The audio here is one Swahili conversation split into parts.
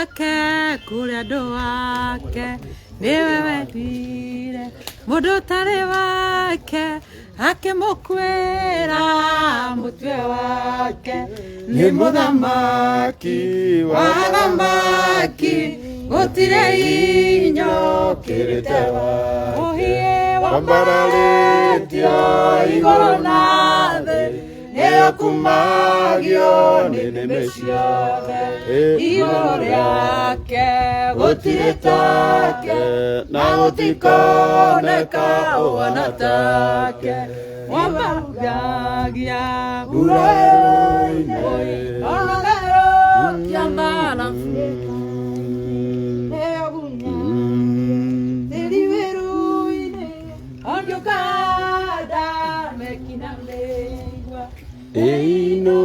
wake kuria ndo wake niwe wendire mundu tari wake akimukwira mutwe wake ni muthamaki wa thamaki gutire inyo kirite uhie wambaralitio iguru na thi kumagio nene ciothe iguru riake gutire take na gutikoneka uhana take wambarugagia Waruinu onogero kiambana deliveruine onjokada mekinamlegwa Eino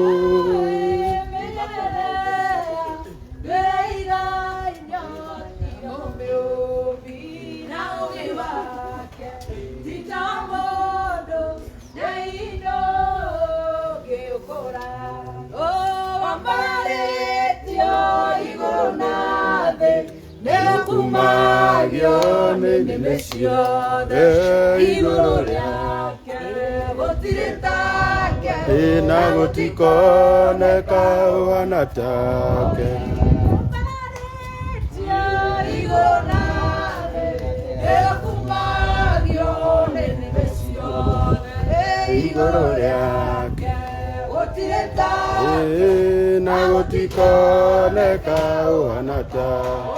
kumagio nene ciothe iguru riake gutire take na gutikoneka uhana take iguru na thi kumagio nene ciothe iguru riake gutire take na gutikoneka uhana take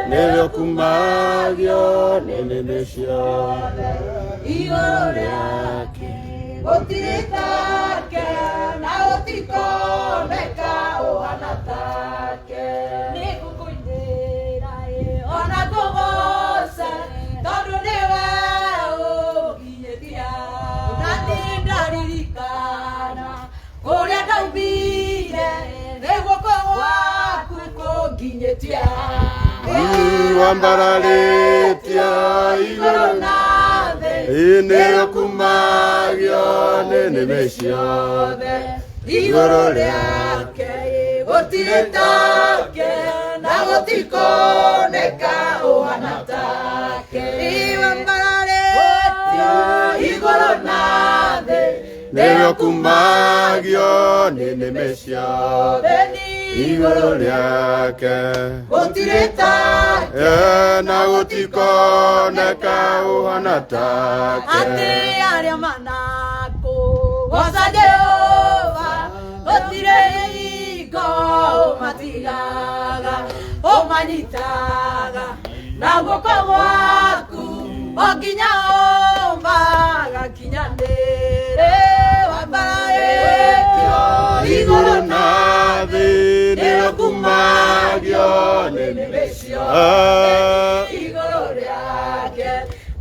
Nero kumagio nene ciothe iguru riake gutire take na gutikoneka uhana take nigukuinira ona kugoca tondu niwe uginyiria na nindaririkana kuria ndaumire niguo gwaku kunginyitia wambaralitia iguru na thi nero kumagio nene ciothe iguru riake gutire take na gutikoneka uhana take wambaralitia iguru na thi nero kumagio nene ciothe iguru riake gutire take na gutikoneka uhana take ati aria manaku goca Jehova gutire iko matigaga umanyitaga na guoko gwaku oginya ombaga kinyanire wambaralitio iguru na thi nero kumagio nene ciothe iguru riake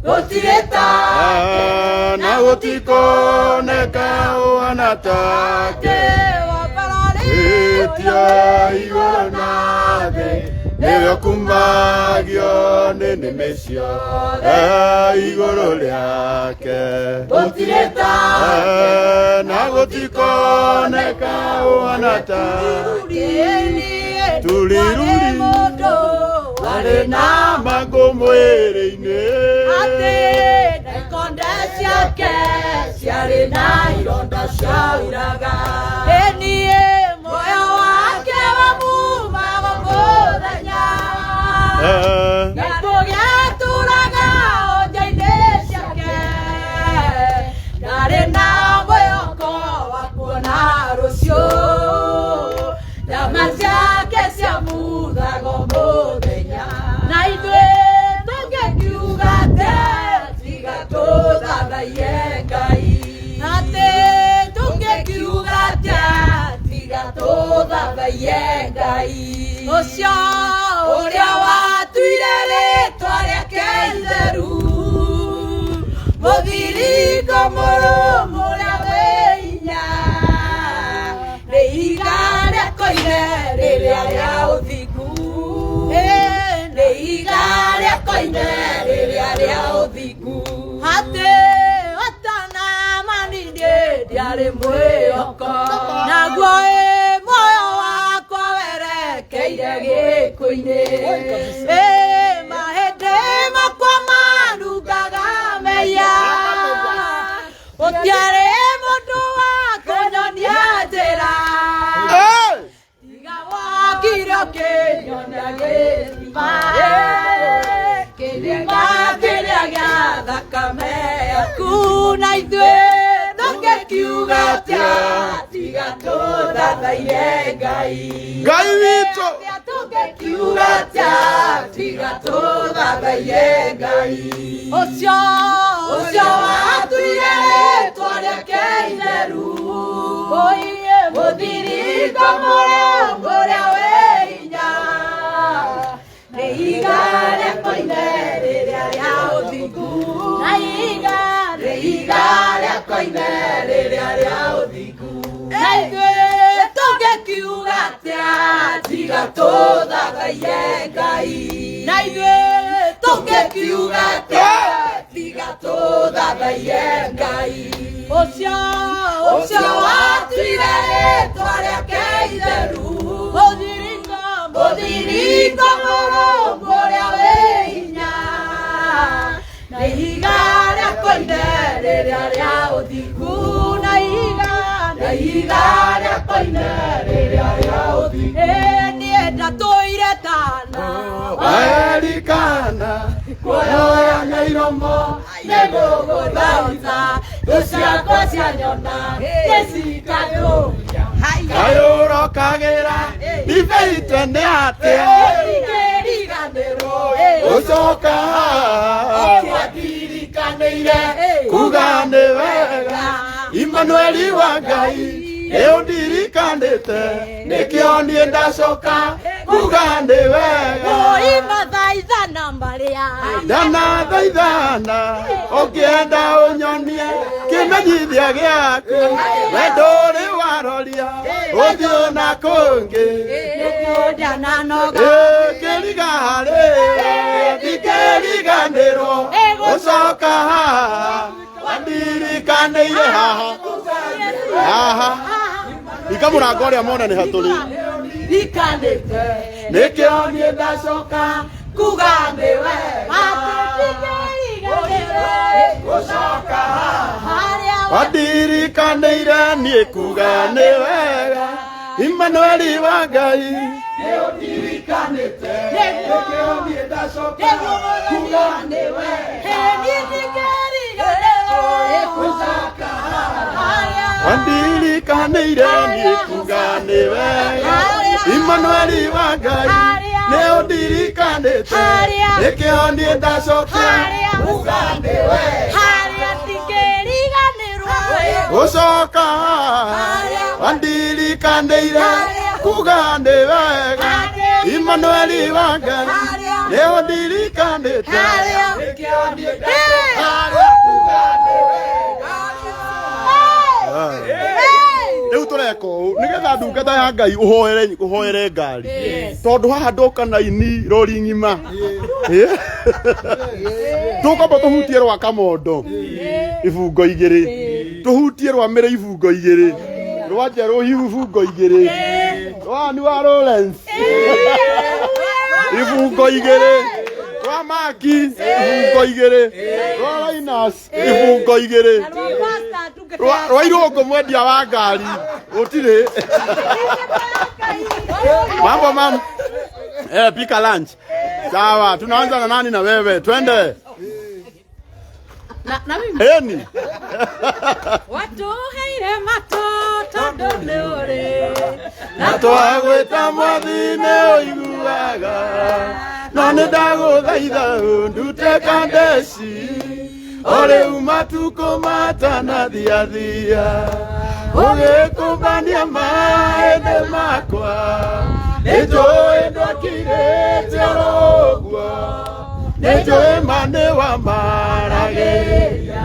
gutire take na gutikoneka uhana take wambaralitio iguru na thi nero kumagio nene ciothe iguru riake gutire take na gutikoneka uhana take tuliruri ari na mago mwiri-ini ati naikonde ciake ciari na ironda ciauraga enie moyo wake wamumaga muthenya gĩkuũ gĩatũraga onja-inĩ ciake ndarĩ na mwĩhoko wa kuona rũciũ ndama ciake ciamuthaga mũthenya na ithuĩ tũngĩkiuga atĩa tiga tũthathaiye Ngai atĩ tũngĩkiuga atĩa tiga tũthathaiye Ngai ũcio ũrĩa watuire rĩtwa rĩake itheru mũthiringo mũrũmu ũrĩa wĩ hinya nĩ ihiga rĩakoire rĩrĩa rĩa ũthingu nĩ ihiga rĩakoire rĩrĩa rĩa ũthingu atĩ otana manindĩ ndiarĩ mwĩhoko na ine mahete makwa marugaga meya otiare mundu wa kunyonia njira tiga Wakira kinyonia githima kĩrĩma kĩrĩa gĩa thakame yaku na ithuĩ tũngĩkiuga atĩa tiga tũthathaie Ngai witũ tũngĩkiuga atĩa tiga tũthathaie Ngai ũcio watuire rĩtwa rĩake itheru mũthiringo mũrũmu ũrĩa wĩ hinya nĩ ihiga rĩa koine rĩrĩa rĩa ũthingu nĩ ihiga rĩa koine rĩrĩa rĩa ũthingu na ithuĩ tũngĩkiuga atĩa tiga tũthathaie Ngai na ithuĩ tũngĩkiuga atĩa tiga tũthathaie Ngai ũcio watuire rĩtwa rĩake itheru mũthiringo mũrũmu ũrĩa wĩ hinya na ihiga rĩa koine rĩrĩa rĩa ũthingu na ihiga rĩa koine rĩrĩa rĩa ũthingu niĩ ndatũire tana waerikana kuoya na iromo nĩgũgũthaitha thũ ciakwa cianyona nĩcikanyũria kayũrokagĩra ibeite nĩ atĩa gũcoka ũkĩandirikanĩire kuga nĩ wega Imanueli wa Ngai nĩũndirikanĩte nĩkĩo niĩ ndacoka kuga nĩ wega imathaithana marĩa ndanathaithana ũngĩenda ũnyonie kĩmenyithia gĩaku we ndũrĩ waroria ũthiũ na kũngĩ kĩriga harĩ ndikĩriganĩrwo gũcoka haha wandirikanĩire haha ikamũrango ũrĩa mona nĩ hatũrĩ nĩkĩo niĩ ndacoka kuga nĩ wega gũcoka wandirikanĩire niĩ kuga nĩ wega Imanueli wa Ngai nĩũndirikanĩte nĩkĩo niĩ ndacoka kuga nĩ wega wandirikanĩire niĩ kuga nĩ wega Imanueli wa Ngai nĩũndirikanĩte nĩkĩo niĩ ndacoka kuga nĩ wega gũcoka wandirikanĩire kuga nĩ wega Imanueli wa Ngai nĩũndirikanĩte nĩkĩo niĩ ndacoka kuga nĩ wega rĩu tũreka ũũ nĩgetha ndungata ya Ngai ũhoere ngari tondũ haha ndoka na ini rori ng'ima tũkamba tũhutie rwa Kamondo ibungo igĩrĩ tũhutie rwa Mĩrĩ ibungo igĩrĩ rwa Njerũ ibungo igĩrĩ rwa ni wa Lawrence ibungo igĩrĩ rwa Maki ibungo igĩrĩ rwa Linus ibungo igĩrĩ rwa Irũngũ mwendia wa ngari ũtirĩ mambo pika lunch sawa tunaanza na nani na wewe twende na mimi eni watu heire matoto ndore na twagweta mwathine oiguaga no nĩ ndagũthaitha ndute kandeci orĩu matukũ matanathiathia ũgĩkũmbania mahĩndĩ makwa nĩnjũĩ ndwakirĩte ũguo nĩnjũĩ manĩ wa maragĩria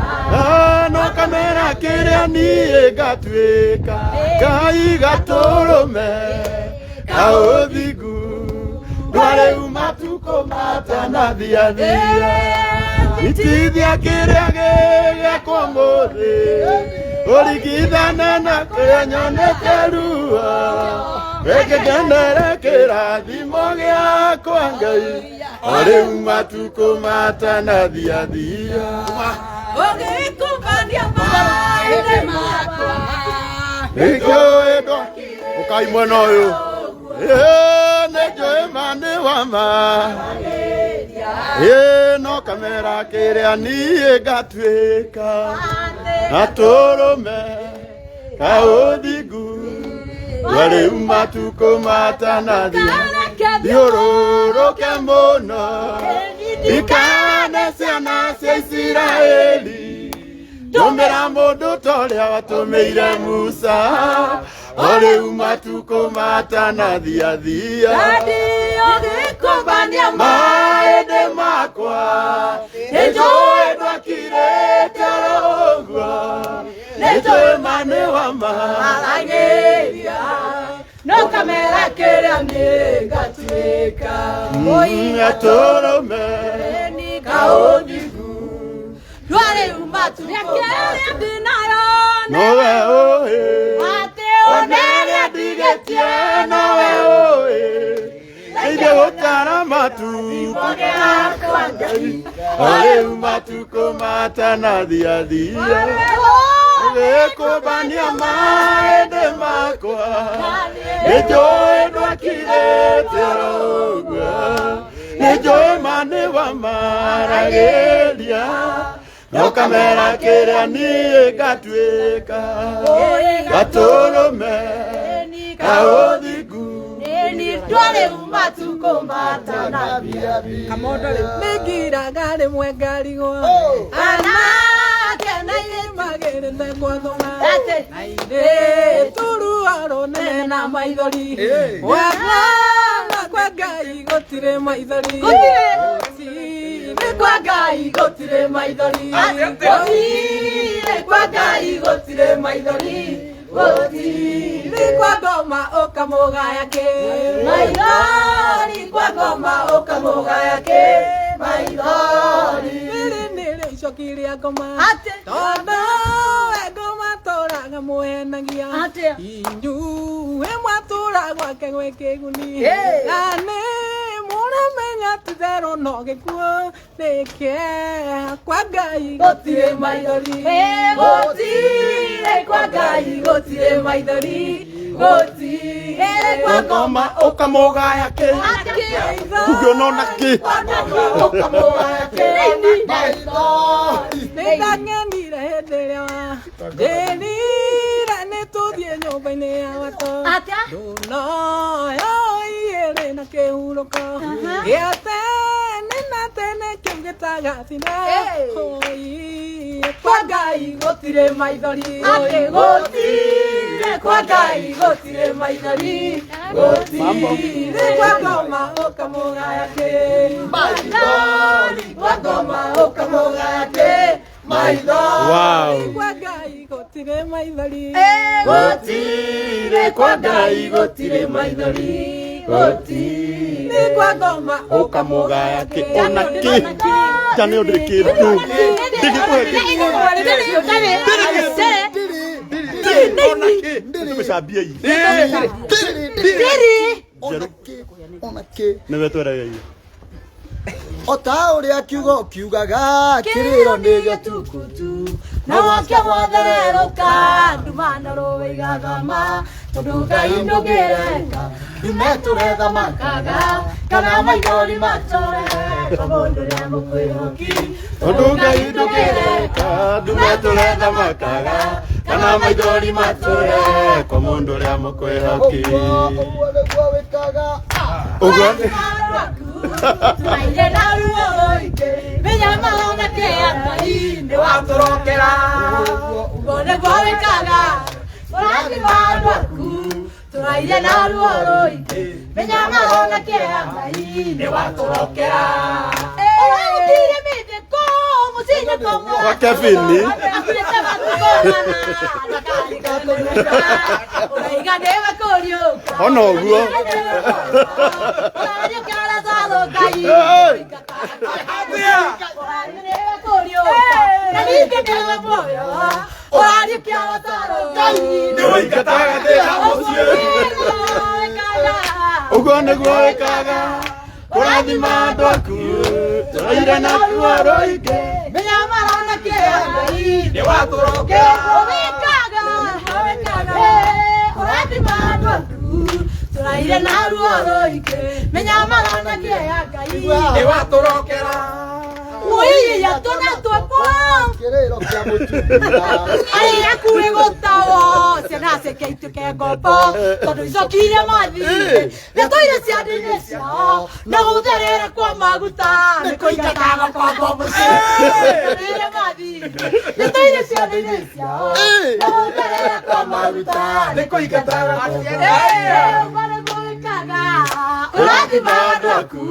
no kamera kĩrĩa niĩ ngatuĩka Ngai gatũrũme kaũthingu ndwarĩu matukũ matanathiathia itithia kĩrĩa gĩgĩakwo mũthĩ ũringithane na kĩrĩa nyonete ruo Rekegana kirathimo giakwa Ngai Riu matuko matanathia thia Ugikumbania maithe makwa Nĩnjũĩ ũkai mwena ũyũ nĩnjũĩ mani wa ma no kamera kĩrĩa niĩ ngatuĩka gatũrũme kaũthingu rĩu matukũ matanathia thiũrũrũke mũno ikane ciana cia Isiraeli Tũmĩra mũndũ ta ũrĩa watũmĩire Musa Rĩu matukũ matanathia thia Ugikumbania maithe makwa Nĩnjũĩ ndwakirĩte ũguo Nĩnjũĩ mani wa maragĩria No kamera kĩrĩa niĩ ngatuĩka Gatũrũme kaũthingu Rĩu matukũ ndinayo nowe ũĩ Atĩ oneria ndigĩtie nowe ũĩ Ithe gũtara matukũ gĩakwa Ngai Rĩu matukũ matanathia thia Ugikumbania maithe makwa Nĩnjũĩ ndwakirĩte ũguo Nĩnjũĩ mani wa maragĩria No kamera kĩrĩa niĩ ngatuĩka gatũrũme kaũthingu Rĩu matukũ matanathia Nĩngiraga rĩmwe ngarigwo Anake nairĩmagĩrĩte gwathoma Aitĩ turuo rũnene na maithori Wagana kwa Ngai gũtirĩ maithori Gũtirĩ kwa Ngai gũtirĩ maithori Gũtirĩ kwa Ngai gũtirĩ maithori Gũtirĩ kwa ngoma ũkamũgaya kĩ maithori Kwa ngoma ũkamũgaya kĩ maithori Rĩrĩ nĩrĩ icoki rĩa ngoma Atĩ Tondũ we ngoma tũraga mũhenagia Inyuĩ mwatũra gwake gwĩ kĩguni Na nĩ mũramenya ti therũ no gĩkuo Nĩkĩeha kwa Ngai gũtirĩ maithori Gũtirĩ kwa Ngai gũtirĩ maithori Gũtirĩ kwa ngoma ũkamũgaya kĩ Kũngĩonona kĩ ũkamũgaya kĩ maithori Nĩndangenire hĩndĩ ĩrĩa ndĩrire nĩtũthiĩ nyũmba-inĩ ya wato Ndunoyo ĩrĩ na kĩhurũko gĩa tene na tene kĩu gĩtagathira Kwa Ngai gũtirĩ maithori Gũtirĩ kwa Ngai gũtirĩ maithori Gũtirĩ kwa ngoma ũkamũgaya kĩ maithori Kwa ngoma ũkamũgaya kĩ maithori Kwa Ngai gũtirĩ maithori Gũtirĩ kwa Ngai gũtirĩ maithori Gũtirĩ kwa ngoma ũkamũgaya kĩ ona kĩ nja nĩ ũndĩ kĩndũ ndĩgĩkũhe nĩwe tweregeire O ta ũrĩa kiugo kiugaga kĩrĩro nĩ gĩtukutu Na wakĩa gwathererũka ndumana rũĩ igathama Tondũ Ngai ndũngĩreka ndume tũrethamakaga Kana maithori matũre kwa mũndũ ũrĩa mũkwĩhoki Tondũ Ngai ndũngĩreka ndume tũrethamakaga Kana maithori matũre kwa mũndũ ũrĩa mũkwĩhoki ũguo nĩguo wĩkaga Ũguo Tũraire na ruo rũingĩ Menya maona kĩa Ngai nĩ watũrokera Ũguo nĩguo wĩkaga Tũrathima andũ aku Tũraire na ruo rũingĩ Menya maona kĩa Ngai nĩ watũrokera Ũragũtire mĩtheko mũciĩ-inĩ kũmwe Wa Kevin Ũraiga nĩwe kũriũka ona ũguo Ora nĩguo wĩkaga kũrathima andũ aku tũraire na ruoro ingĩ menya marona kĩrĩa Ngai nĩ watũrokera ũwĩkaga kũrathima andũ aku tũraire na ruoro ingĩ menya marona kĩrĩa Ngai nĩ watũrokera Ui, ya tona tua po. Kiriro kia mutumia. Ai akue gotao, se na se ke tu ke gopo. Todo iso kire madi. Ya toire se adenesia. Na uderera kwa maguta. Me koika kaga kwa bobo se. Kire madi. Ya toire se adenesia. Na uderera kwa maguta. Me koika kaga kwa Vale vale kaga. Uradi madaku.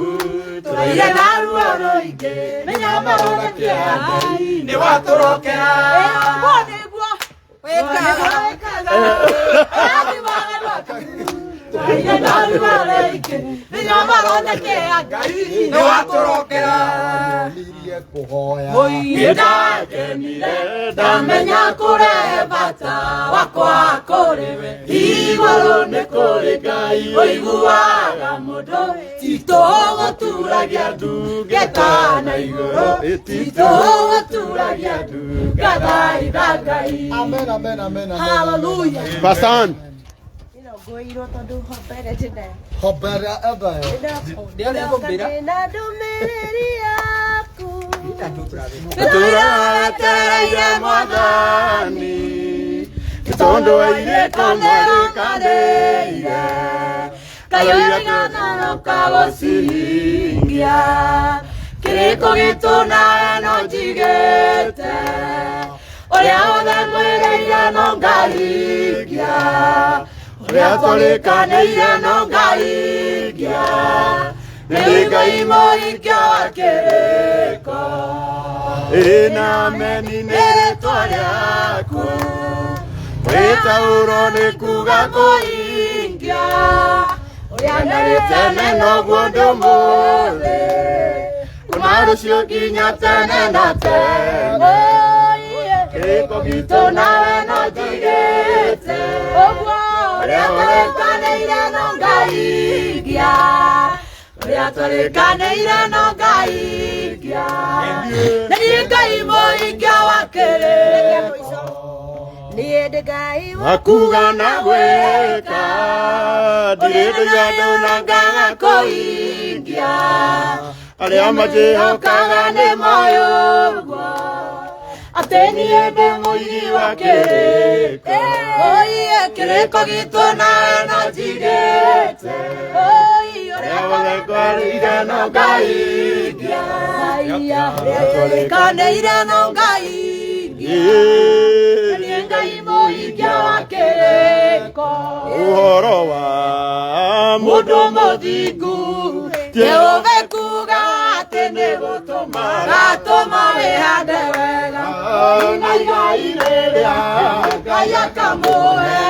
Toire na ruoro ige. Marona kia Ngai nĩ watũrokera nĩ watũrokera nĩndakenire ndamenya kũrĩ bata wakwa kũrĩ we igũrũ nĩ kũrĩ Ngai ũiguaga mũndũ tito gũturagia ndungata na igũrũ tito gũturagia ndungata itha Ngai Amen, amen, amen, amen. Hallelujah. Pastor Ngoirwo tondũ hobere today. Hobera eba. Na ndũmĩrĩri yaku tũratereire Mwathani tondũ airĩtu marĩkanĩire kayoira gathanoka gũcihingia kĩrĩko gitũ nawe no njigĩte ũrĩa wothe ngwĩrĩire no ngahingia ũrĩa tũrĩkanĩire no ngahingia nĩ Ngai mũhingia wa kĩrĩko ĩna ameni nĩ rĩtwa rĩaku wĩtaũrwo nĩ kuga kũhingia ũrĩa ndarĩtene noguo ndũmũthĩ kuma rũciũ nginya tene na tene kĩrĩko gitũ nawe no njigĩte ũrĩa tũrĩkanĩire no ngahingia ũrĩa tũrĩkanĩire no ngahingia na niĩ Ngai mũhingia wa kĩrĩko niĩ ndĩ Ngai wa kuga na gwĩka ndirĩ ndũiga na ngaga kũhingia arĩa manjĩhokaga nĩ moĩ ũguo atĩ niĩ ndĩ mũigi wa kĩrĩko kĩrĩko gitũ nawe no njigĩte ũrĩa wothe ngwarĩire no ngahingia ũrĩa tũrĩkanĩire no ngahingia niĩ Ngai mũhingia wa kĩrĩko ũhoro wa mũndũ mũthingu Jehova kuga atĩ nĩ gũtũma gatũma wĩhande wega na igai rĩrĩa Ngai akamũhe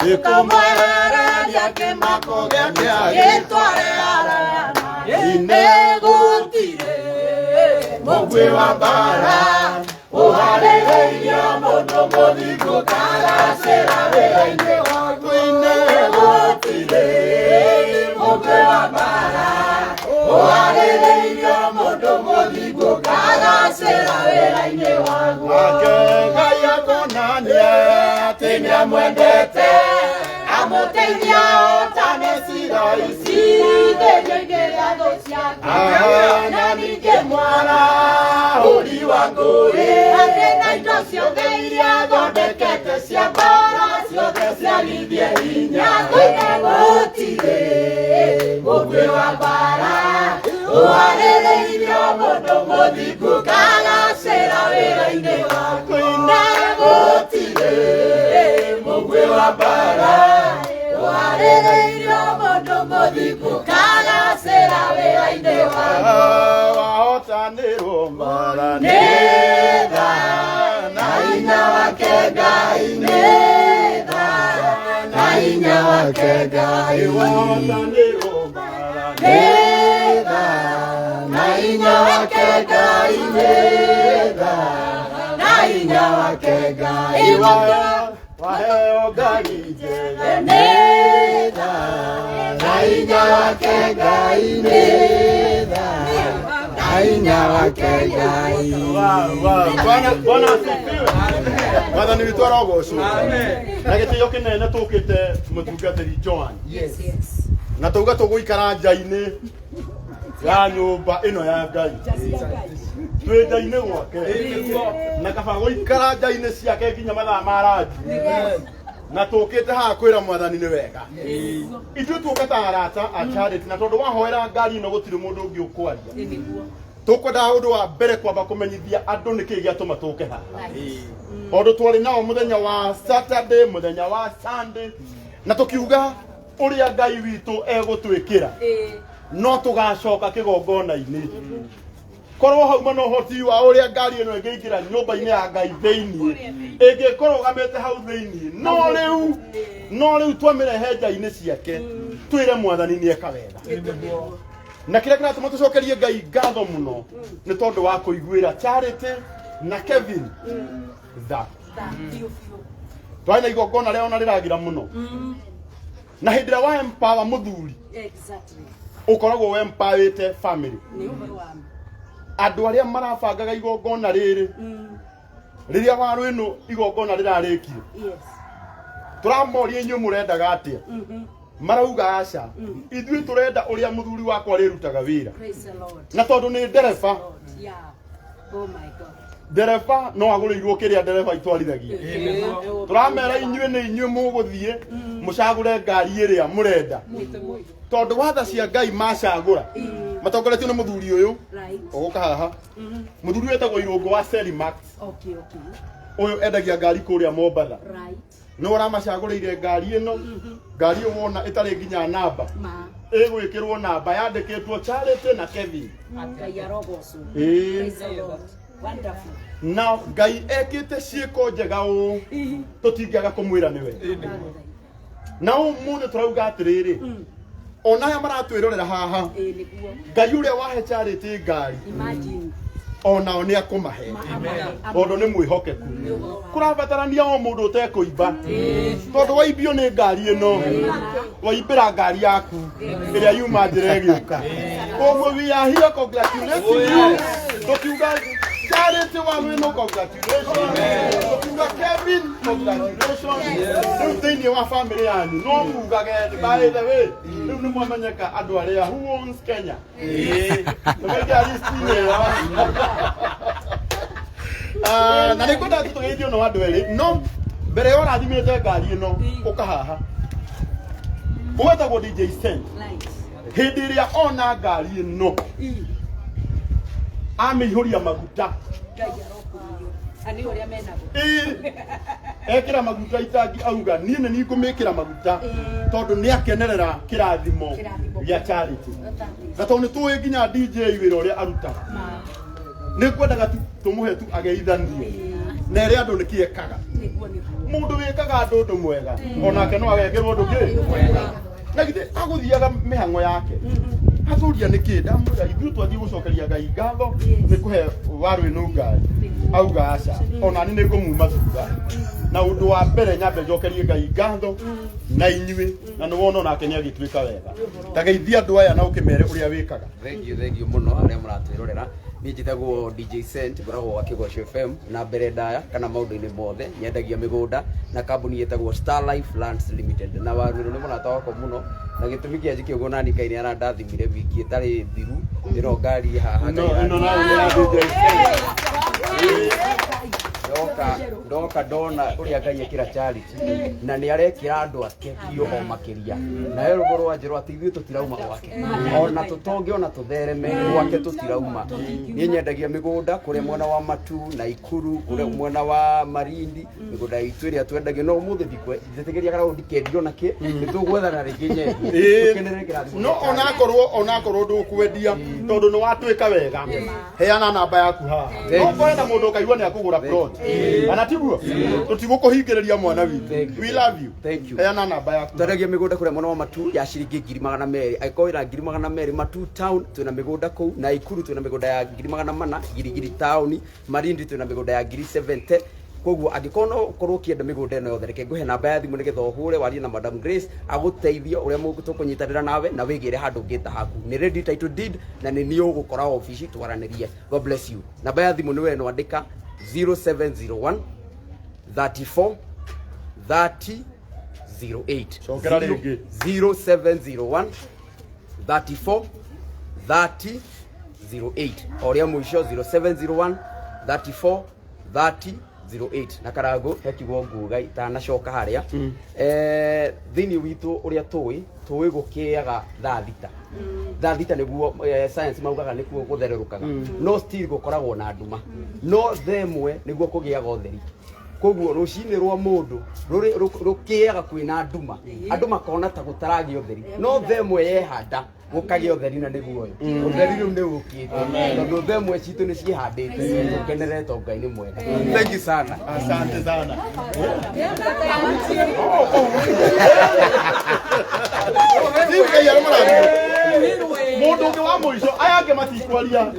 nĩkũmwehereria kĩmako gĩake gĩtwa rĩarana gũtirĩ mũguĩ wa mbara ũharĩrĩirio mũndũ mũthingu kagacĩra wĩra-inĩ waku gũtirĩ mũguĩ wa mbara ũharĩrĩirio mũndũ mũthingu kagacĩra wĩra-inĩ waku Ngai akonania atĩ nĩamwendete amũteithia otane cira ici thĩinĩ rĩa thũ ciake na ningĩ mwara ũri wa ngũĩ atĩ na indo ciothe iria thondekete cia mbara ciothe ciagithie hinya koine gũtirĩ mũguĩ wa mbara ũharĩrĩirio mũndũ mũthingu kagacĩra wĩra-inĩ waku na gũtirĩ mũguĩ wa mbara ũharĩrĩirio mũndũ mũthingu kagacĩra wĩra-inĩ waku wahotanĩrwo mbara nĩ tha na hinya wake Ngai nĩ tha na hinya wake Ngai wahotanĩrwo mbara nĩ tha na hinya wake Ngai nĩ tha na hinya wake Ngai waheo ngari njega nĩ tha na Nainya wake Ngai Nainya wake Ngai. Bwana asifiwe. Bwana ni witwara ugoco. Na gitio kinene tukite mutungatiri Joan. Yes. Na tuga tuguikara nja-ini ya nyumba ino ya Ngai. Twi nja-ini gwake. Na kaba guikara nja-ini ciake nginya mathaa ma rangi. Na tukite haha kwira mwathani ni wega. Ithu tukata arata a charity na tondu wahoera ngari ino gutiri mundu ungi ukwaria. Tukwenda undu wa mbere kwamba kumenyithia andu niki giatuma tuke haha. Ondu twari nao muthenya wa Saturday, muthenya wa Sunday, na tukiuga uria Ngai witu egutwikira no tugacoka kigongona-ini. Korwo hauma no hoti wa uria ngari ino ingiingira nyumba-ini ya Ngai thiini ingikorwo gamete hau thiini no riu twamirehe nja-ini ciake twire mwathani ni eka wega. Na kira kiratuma tucokerie Ngai ngatho muno ni tondu wa kuiguira Charity na Kevin that twaina igongona ria ona riragira muno na hindi ria wa empower muthuri ukoragwo we empowerite family andu aria marabangaga igongona riri riria Waruinu igongona rirarikire turamoria inyu murendaga atia marauga aca ithui turenda uria muthuri wakwa rirutaga wira na tondu ni ndereba ndereba no agurirwo kiria ndereba itwarithagia turamera inyue ni inyue muguthie mucagure ngari iria murenda tondu watha cia Ngai macagura matongoretio ni muthuri uyu uguka haha muthuri wetagwo Irungu wa Serimax uyu endagia ngari kuria Mombatha no uramacagurire ngari ino ngari wona itari nginya namba igwikirwo namba yandikitwo Charity na Kevin. Na Ngai ekite ciiko njega u tutingiaga kumwira niwe na umuthi turauga atiriri ona aya maratwirorera haha Ngai uria wahe Charity ngari ona ni akumahe tondu ni mwihokeku kurabatarania o mundu utekuimba tondu waibio ni ngari ino waimbira ngari yaku iria yuma njira igiuka koguo we are here congratulating you tukiuga Charity Waruinu congratulations tukiuga Kevin congratulations riu thiini wa family yanyu no mugage by the way riu ni mwamenyeka andu aria who owns Kenya na nä kwenda tå geithio no andå erä no mbere ya rathimä te ngari ä no å kahaha å wetagwo DJ Sent hä ndä ä rä a ona ngari ä no amä ihå ria maguta ekä ra maguta itangi auga niä nä ningå mä kä ra maguta tondå nä akenerera kä rathimo gä Charity na tondå nä tå ä nginya DJ wä ra å rä a arutaga nä kwendaga tå må he tu ageithanie na ä rä andå nä kä ekaga må ndå wä kaga andå ndå mwega onake no agekä rwo ndå ngä na githä agå thiaga mä hang'o yake athuria nä kä ndamwä ra ithuä twathiä gå cokeria Ngai ngatho nä kå he Waruinu ngari auga aca onani nä ngå muma thutha na å ndå wa mbere nyambe njokerie Ngai ngatho na inyuä na nä wona onake nä agä tuä ka wega ta geithia andå aya na å kä mere å rä a wä kaga thengio må no arä a må ratwä rorera niä njätagwo DJ Sent ngoragwo wa Kigoco FM na mbere ndaya kana maundu-inĩ mothe nyendagia mĩgũnda na kambuni yetagwo Star Life Lands Limited na Waruinu nĩ mũrata wakwa mũno na gĩtũmi kĩa njĩke ũguo nani Ngai nĩ arandathimire wiki ĩtarĩ thiru ĩno ngari haha ndoka ndona ũrĩa Ngai ekĩra Charity na nĩ arekĩra andũ ake biũ o makĩria na he rũgũ rwa njĩrwo atĩ ithuĩ tũtirauma gwake ona tũtonge ona tũthereme gwake tũtirauma niĩ nyendagia mĩgũnda kũrĩa mwena wa Matu na Ikuru kũrĩa mwena wa Marindi mĩgũnda itũ ĩrĩa twendagia no ũmũthĩ ndĩtĩkĩria kana ndikendio nakĩ nĩ tũgwethana rĩngĩ nyendi no onakorwo ndũkwendia tondũ nĩ watwĩka wega heana namba yaku haha no kwenda mũndũ ũkaigua nĩ akũgũra plot ana tiguo tũtigũkũhingĩrĩria mwana witũ we love you thank you heana namba yaku twendagia mĩgũnda kũrĩa mwena wa Matu ya ciringi 200,000 angĩkorwo ĩna 200,000 Matu town twĩna mĩgũnda kũu na Ikuru twĩna mĩgũnda ya 400,000 Girigiri town Marindi twĩna mĩgũnda ya 70,000 koguo angikono korwo kienda migunda eno yothe reke nguhe namba ya thimu nigetha uhure warie na Madam Grace aguteithio uria tukunyitanira nawe na wigire handu ngita haku ni ready title deed na ni niyo gukora office twaranirie. God bless you. Namba ya thimu niwe no andika 0701 34 30 08 Chokera ringi 0701 34 30 08 oria mwisho 0701 34 30 08 na karago hekigo nguga itanacoka haria thini witu uria tuwi gukiaga thaa thita niguo science maugaga nikuo guthererukaga no still gukoragwo na nduma no themwe niguo kugiaga utheri koguo rucini rwa mundu rukiaga kwina nduma andu makona ta gutaragi utheri no themwe yehanda gukagio utheri na niguo utheri riu ni ukite tondu themwe citu ni cihandite tukenerete ngai ni mwega. Thank you sana, asante sana. Mundu ungi wa muico aya nge matikwaria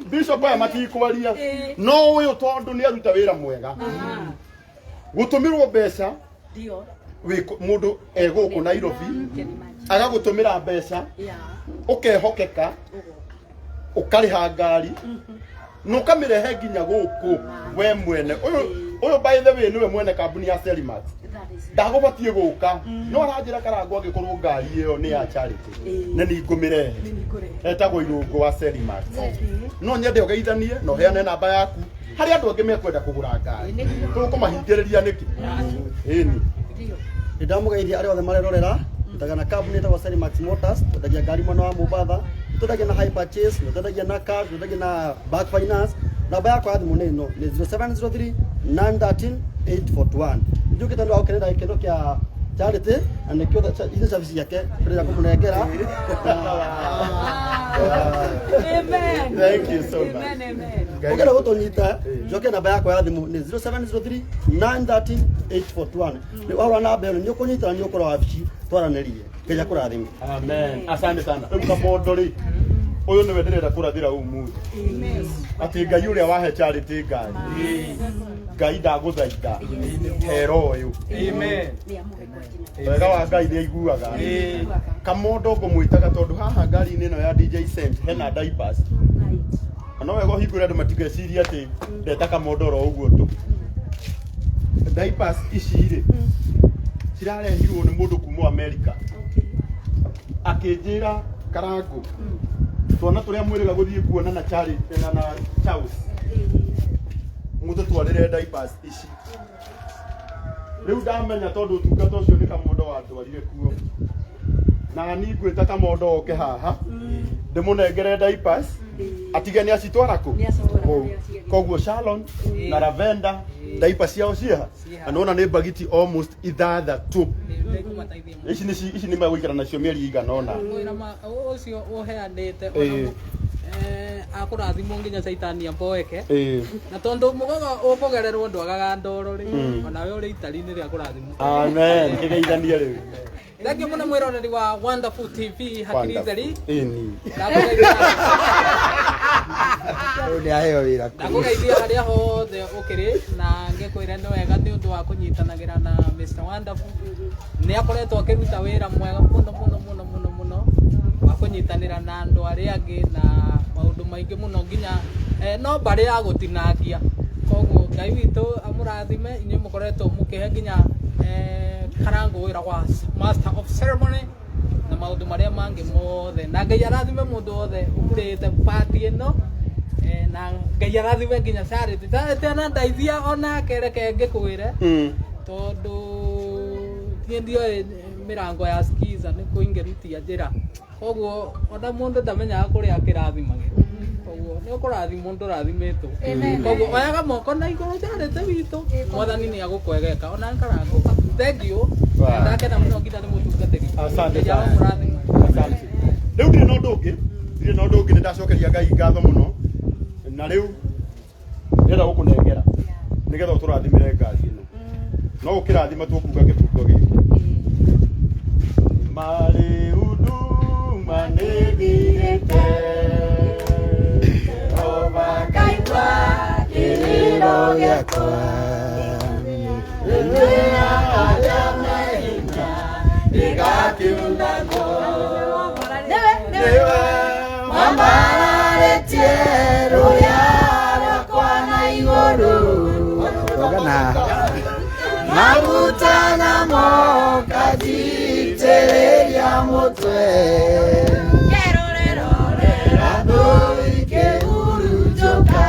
bishop aya matikwaria no uyu tondu ni aruta wira mwega gutumirwo mbeca ndio mundu eguku Nairobi agagutumira mbeca ukehokeka ukariha ngari nukamirehe nginya guku we mwene uyu by the way niwe mwene kambuni ya Selimat ndagubatie guka no aranjira karango agikorwo ngari iyo ni ya charity na ni ngumirehe etagwo irungu wa Selimat no nyende ugeithanie no heane namba yaku hari andu angi mekwenda kugura ngari tukumahingiriria niki ini ndamugeithia ari othe marerorera tutagana kambuni etagwo Selimat Motors tutagia ngari mwana wa Mombasa tutagia na high purchase tutagia na cash tutagia na back finance. Namba yako ya thimu ni 0703 913 841 njuke tandu au kenenda Gikeno kia charity anekio ile service yake bila kumunengera. Amen. Thank you so much. Amen. Ukenda gutonyita njoke namba yako ya thimu ni 0703 913 841 ni wao namba ni ukunyita ni ukora wabici twaranirie keja kurathima. Amen. Asante sana. Kamondori uyu niwe ndirenda kurathira umuthi. Amen. Ati ngai uria wahe charity ngai. Ngai ndaguthaitha. Hero uyu. amen. Wega wa ngai ni aiguaga. Kamondo ngumwitaga tondu haha ngari ni no ya DJ Sent hena diapers. No wega hingure andu matigeciria ati ndeta kamondoro uguo tu. Diapers ici ri cirarehirwo ni mundu kuma America. Akinjira karangu twana turia mwiriga guthie kuona na charity na Charles mutu twarire diapers ici riu ndamenya tondu tungata ucio ni kamondo wa ndwarire kuo na ni ngwita kamondo oke haha ndimunengere diapers atigani acitwara ku koguo Shalon na Lavender diapers ciao ciha anaona ni bagiti almost ithathatu ici ni magwikara nacio mieri igana ona ucio uheanite akurathimwo nginya caitani amboeke na tondu mugogo ukugererwo ndwagaga ndoro ri ona we uri itari-ini ria kurathimwo. Amen. Kigeithanie riu Thank you muno mwiroreri wa Wonderful TV hakiri theri ni aheo wira ndakugeithia haria hothe ukiri na ngikwira ni wega ni undu wa kunyitanagira na Mr Wonderful ni akoretwo akiruta wira mwega muno wa kunyitanira na andu aria angi na maundu maingi muno nginya no bari ya gutinangia koguo ngai witu amurathime inyu mukoretwo mukihe nginya karango wira wa master of ceremony na maundu maria mangi mothe na ngai arathime mundu wothe ukurite party ino na ngai arathime nginya charity tena ndaithia ona kereke ngikwire tondu ndio mirango ya skiza ni kuingerutia njira koguo ona mundu ndamenyaga kuria akirathimage koguo ni ukurathimwo ndurathimĩtwo koguo oyaga moko na igũrũ charity witũ mwathani ni agukwegeka ona karango. Thank you ndakena muno nginya ni mutungatĩri. Asante sana. Asante. Riu ndire na undu ungi ni ndacokeria ngai ngatho muno na riu ndira gukunengera nigetha uturathimire ngari ino no ukirathima tukuga kibugo giki mari udu manegirite Oba kaitwa iliro giakwa igakiundago Newe wambararĩtie rũya rwakwa na igũrũ maguta namo kajitĩrĩria mũtwe andũ ikĩhurunjũka.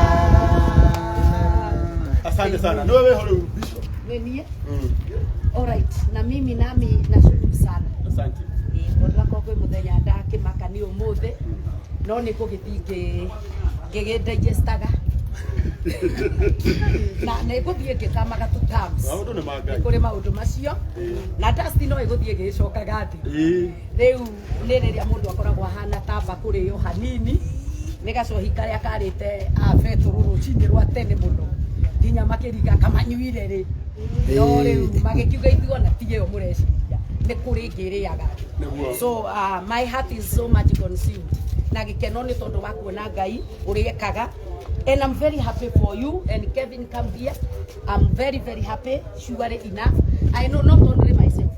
Asante sana. Niwe wewe huru bishop. Nenie? Alright, na mimi nami nashukuru sana. Asante. Kwa kwako muthenya ndakimaka ni umuthi no ni kugithii ngigedistaga na ne guthii ngitamaga tu terms Maundu ni magai. kuri maundu macio na dust no iguthii gicokaga thi riu ni riria mundu akoragwo hana tamba kuri yo hanini nigacohi karia karite afetu rurucini rwa tene muno nginya makiriga kamanyuire ri no riu magikiuga ithuo na tige yo mureciria ni kuri ngiriaga. So my heart is so much consumed. Na Gikeno ni tondu wa kuona Ngai uriekaga. And I'm very happy for you and Kevin come here. I'm very happy. Surely enough. I know not only myself.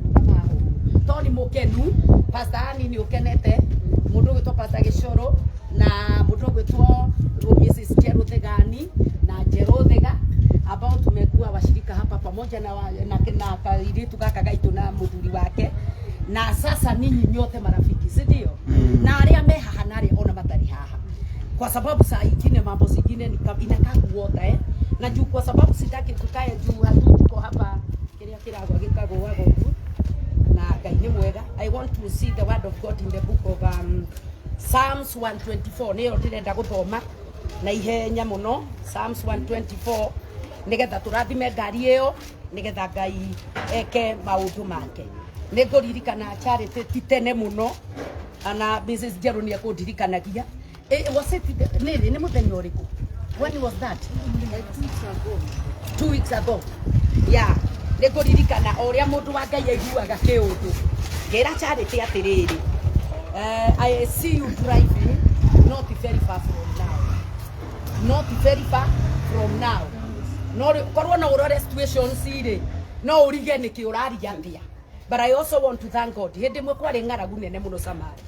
Tony mukenu Pastor Ani ni ukenete. Mundu gwitwo Pastor Gicoro na mundu gwitwo Mrs. Jerothegani na Jerothega ambao tumekuwa washirika hapa pamoja na kairitu kaka gaitu na muthuri wake. Na sasa ninyi nyote marafiki, si ndio? Na aria me haha na aria ona matari haha. Kwa sababu saa ingine mambo zingine inakaa kuota na juu kwa sababu sitaki tukae juu hatuko hapa kiria kiragwa gikagwa wago na Ngai ni mwega. I want to see the word of God in the book of Psalms 124. Niyo ndirenda guthoma na ihenya muno. Psalms 124 nigetha turathime ngari iyo nigetha Ngai eke maundu make. Negoririkana charity titene muno ana Mrs. Jero ni akundirikanagia was it ni muthenya uriku? When was that? 2 weeks ago. Yeah, negoririkana oria mundu wa Ngai aiguaga kiundu ngira charity atiriri I see you driving not very far from now no korwo na urore situation sire no urige niki uraria atia. But I also want to thank God. Hindi mwe kwari ngaragu nene muno Samari.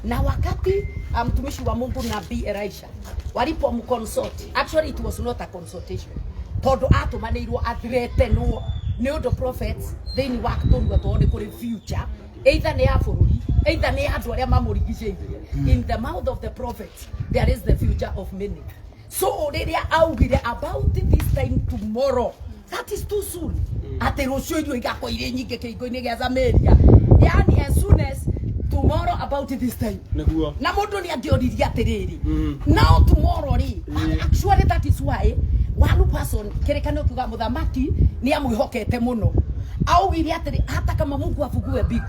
Na wakati mtumishi wa Mungu Nabii Elisha walipo mconsult. Actually it was not a consultation. Tondu atumanirwo athirete no ni undu prophets they ni wakuturwa tuone kuri future. Either ni ya bururi, either ni andu aria mamurigiceirie. In the mouth of the prophets there is the future of many. So riria augire about this time tomorrow. That is too soon. Ate rucio irio igakoire nyinge kiingo-ini gia Samaria. Yani as soon as tomorrow about this time. Neguo. Na mundu ni angioriria atiriri. Now tomorrow ri. Actually that is why one person kerekano kuga muthamaki ni amwihokete muno. Augire atiri hata kama Mungu afugue bigu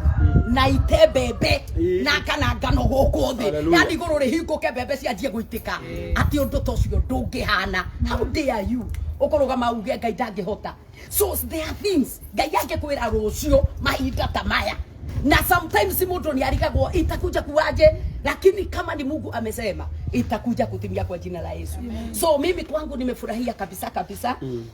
na ite bebe na kana ngano guku thi. Yani iguru ri hinguke bebe cianjie guitika. Ati undu tocio ndungihana. How dare you? Okorogama uge Ngai ndangihota. So there are things Ngai angekwira rucio mahinda ta maya. Na sometimes mundu ni arigagwo itakuja kuwaje, lakini kama ni Mungu amesema itakuja kutimia kwa jina la Yesu. So mimi kwangu nimefurahia kabisa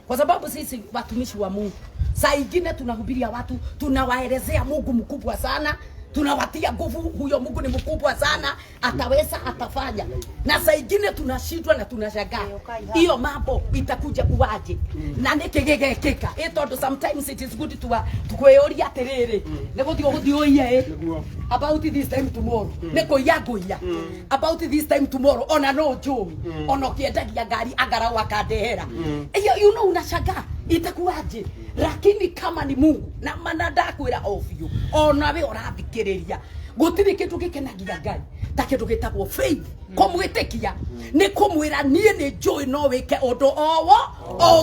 kwa sababu sisi watumishi wa Mungu saa ingine tunahubiria watu, tunawaelezea Mungu mkubwa sana, tunawatia nguvu, huyo Mungu ni mkubwa sana, ataweza, atafanya. Na saa ingine tunashindwa na tunashangaa hiyo mambo itakuja kuwaje na nikigegekeka. Etondo sometimes it is good to kweoria terere negothio guthioie about this time tomorrow neko yagoia about this time tomorrow ona no jumi ona kiendagia ngari agara wakandehera you know unashangaa itakuwaje. Lakini kama ni Mungu na manada kwira ofio ona we orathikiriria gutiri kindu gikenagia Ngai ta kindu gitagwo faith kumwitikia ni kumwira nie ni joy no wike undu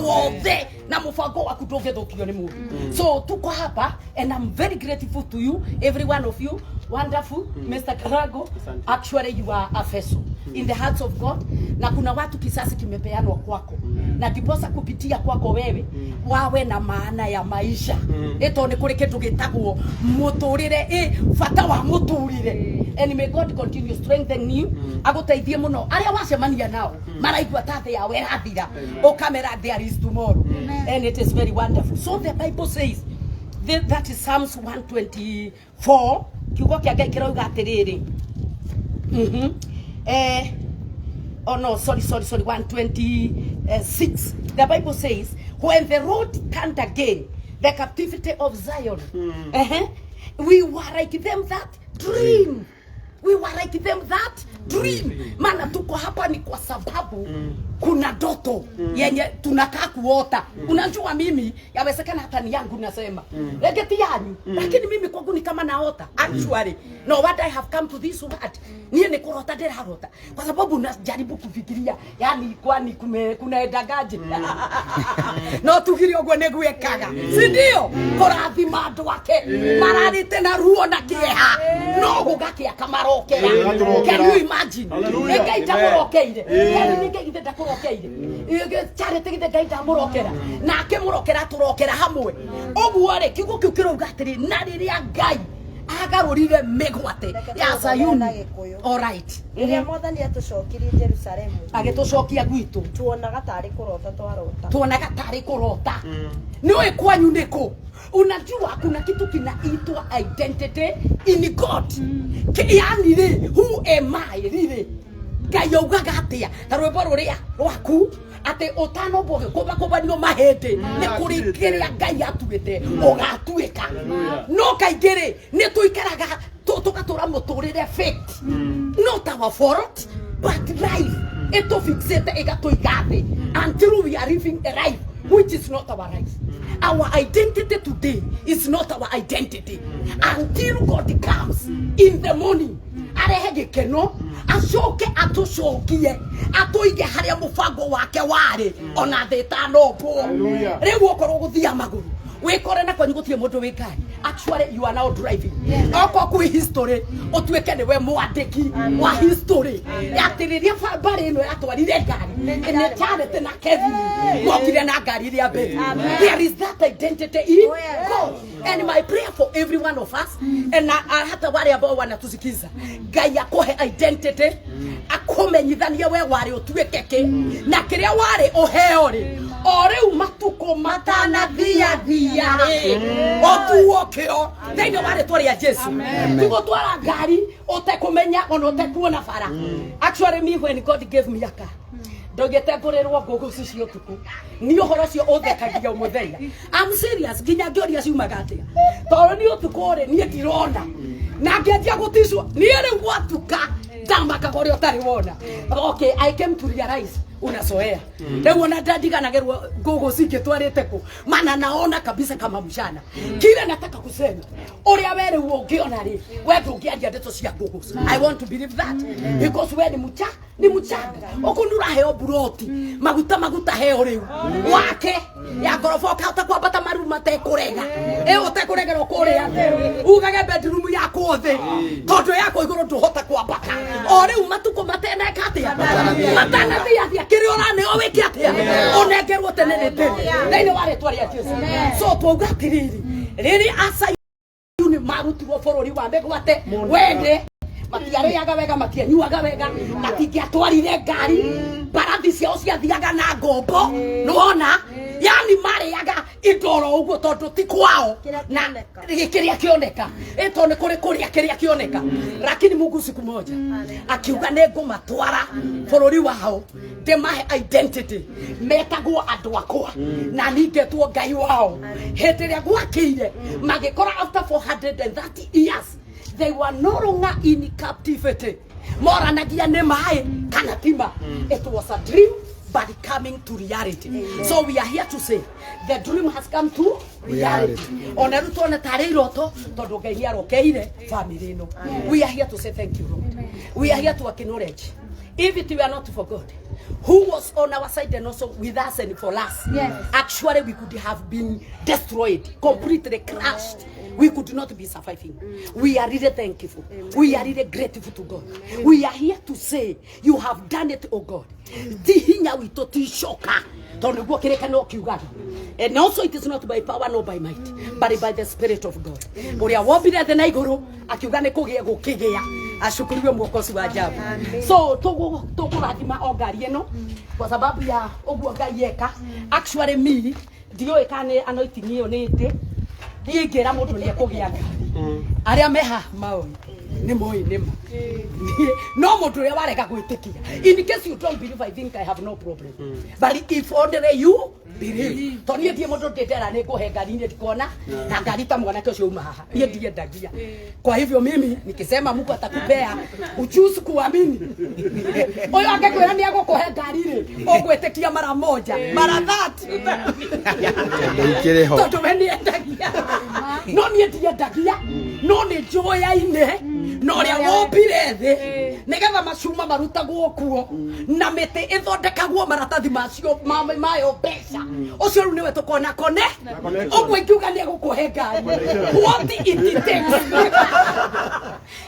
wothe na mufango waku ndungithukio ni Mungu. So tuko hapa and I'm very grateful to you, every one of you. Wonderful. Mr. Karago, actually you are a vessel in the hearts of God. Na kuna watu kisasi kimepeanwa kwako na diposa kupitia kwako wewe wawe na maana ya maisha. Eto ni kuri kindu gitagwo muturire fata wa muturire. And may God continue strengthening you. Aguteithie muno aria wacemania nao maraigua tathe yawe rathira o kamera there is tomorrow. And it is very wonderful. So the Bible says that is Psalms 124. Kiugo kia Ngai kirauga atiriri. Oh no, sorry, 126. The Bible says, when the road turned again, the captivity of Zion, we were like them that dream. We were like them that dream. Maana tuko hapa ni kwa sababu kuna ndoto yenye tunakaa kuota. Unajua mimi yawezekana hata ni yangu nasema. Legeti yanyu. Lakini mimi kwangu ni kama naota. Actually, no, what I have come to this world ni kurota dera harota. Kwa sababu najaribu kufikiria yani kwani kuna edagaje. No tukiri ogwo negwekaga. Si ndio? Korathima andu ake. Marari tena ruo na kieha. No gugakia kamaro. Can you imagine? Ngai ndamorokeire. Ngai ndakorokeire. Charity ngai ndamorokera. Na akimurokera turokera hamwe. Oguo ri kiugo kiu kirauga atiri na riria Ngai agarurire migwate ya Sayuni. All right. Iria Mwathani atucokirie Jerusalemu. Agitucokia gwitu. Tuonaga tari kurota twarota. Tuonaga tari kurota. Niwe kwanyu niko. Unajua kuna kitu kinaitwa identity in God. Yani ri, who am I really? Ngai augaga atia ta rwimbo ruria rwaku ati utano boge kuba nio mahende ni kurikiria Ngai atugite ugatuika no kaigere ni tuikaraga tugatura muturire fake not our fault but life eto fixate egatuigathi until we are living a life which is not our life. Our identity today is not our identity until God comes in the morning. Arehe Gikeno acoke atucokie atuige haria mubango wake wari ona thitano bo riu okorwo guthia maguru wikore na kwanyu gutie mundu wikari. Actually you are now driving. Oko ku history otuike ni we mwandiki wa history yatiriria bari ino yatwarire ngari ene Charity na Kevin mokire na ngari ria mbere. There is that identity in God. And my prayer for every one of us and hata wale ambao wanatusikiza Ngai akohe identity akomenyithania we wari otuikeke na kiria wari oheo ri ore umatuko matana thia otuokeo thini wari twari ya Jesu tugo twara ngari otekumenya ono otekuona bara. Actually me when God gave me a car ndogete ngurerwo ngugu cio tuku ni uhoro cio uthekagia umuthenya. I'm serious ginya ngioria ciumaga atia toro ni utuku ri ni ndirona na ngianjia guticwo ni ri gwatuka ndamaka gori utari wona. Okay, I came to realize unasoea leo na dadiga nagerwa gogo sike twarete ko maana naona kabisa kama mshana kile nataka kusema uria were ungiona ri we ndungiaria ndeto cia gogo. I want to believe that because we ni muchanga okunura heo buroti maguta heo riu wake ya gorofoka utakwambata maru matekurega utekurega ro kuria ugage bedroom yako othe tondu yako iguru nduhota kwambata o riu matuko mateneka atia matana thia kiriona ne oweke atia onengerwo tenenete thini wari twari Jesu. So twauga atiriri riri Asayuni marutirwo bururi wa migwate wende matiareaga wega matianyuaga wega matingiatwarire ngari barathi ciao ciathiaga na ngombo nuona yani mariaga indoro uguo tondu ti kwao na gikiria kioneka eto ni kuri kuria kiria kioneka. Lakini Mungu siku moja akiuga ningumatwara bururi wao ndemahe identity metagwo andu akwa na ningetwo Ngai wao hetiria gwakire magikora after 430 years they were no longer in captivity. Moranagia ne mai kana tima. It was a dream but coming to reality. So we are here to say the dream has come to reality. Ona ruto na tareiroto tondu Ngai niarokeire family no. We are here to say thank you Lord. We are here to acknowledge if it were not for God who was on our side and also with us and for us, actually we could have been destroyed, completely crushed. We could not be surviving. We are really thankful. We are really grateful to God. We are here to say, you have done it, oh God. Tihinya wito tishoka. Tondugo kirekano kiugado. And also it is not by power nor by might, but by the Spirit of God. Uria wobire the naiguru akiugane kugia gukigea. Ashukuriwe mwokozi wa ajabu. So tugurathima ogari eno kwa sababu ya oguo Ngai eka. Actually me ndio ekane anointing iyo nite Ndiingĩra mũndũ nĩ ekũgĩa ngari. Arĩa meha maũndũ nĩ moĩ nĩ ma. No mũndũ ũrĩa warega gwĩtĩkia. In case you don't believe, I think I have no problem. But if only you believe. Toniĩ ndiĩ mũndũ ndĩndera nĩ kũhe ngari nĩ ndikona na ngari ta mwanake ũcio uma haha. Niĩ ndiendagia. Kwa hivyo mimi nikisema Mungu atakupea uchusi kuamini. Oyo angekwĩra nĩ agũkũhe ngari rĩ, ũgwĩtĩkia mara moja, mara 30. Tondũ we nĩendagia. No niĩ ndiendagia. No nĩ njũĩ-inĩ na ũrĩa wombire thĩ nĩgetha macuma marutagwo kuo na mĩtĩ ĩthondekagwo maratathi macio mayo mbeca. Ũcio rĩu nĩwe tũkona kone ũguo ingiuga nĩ egũkũhe ngari. What it takes.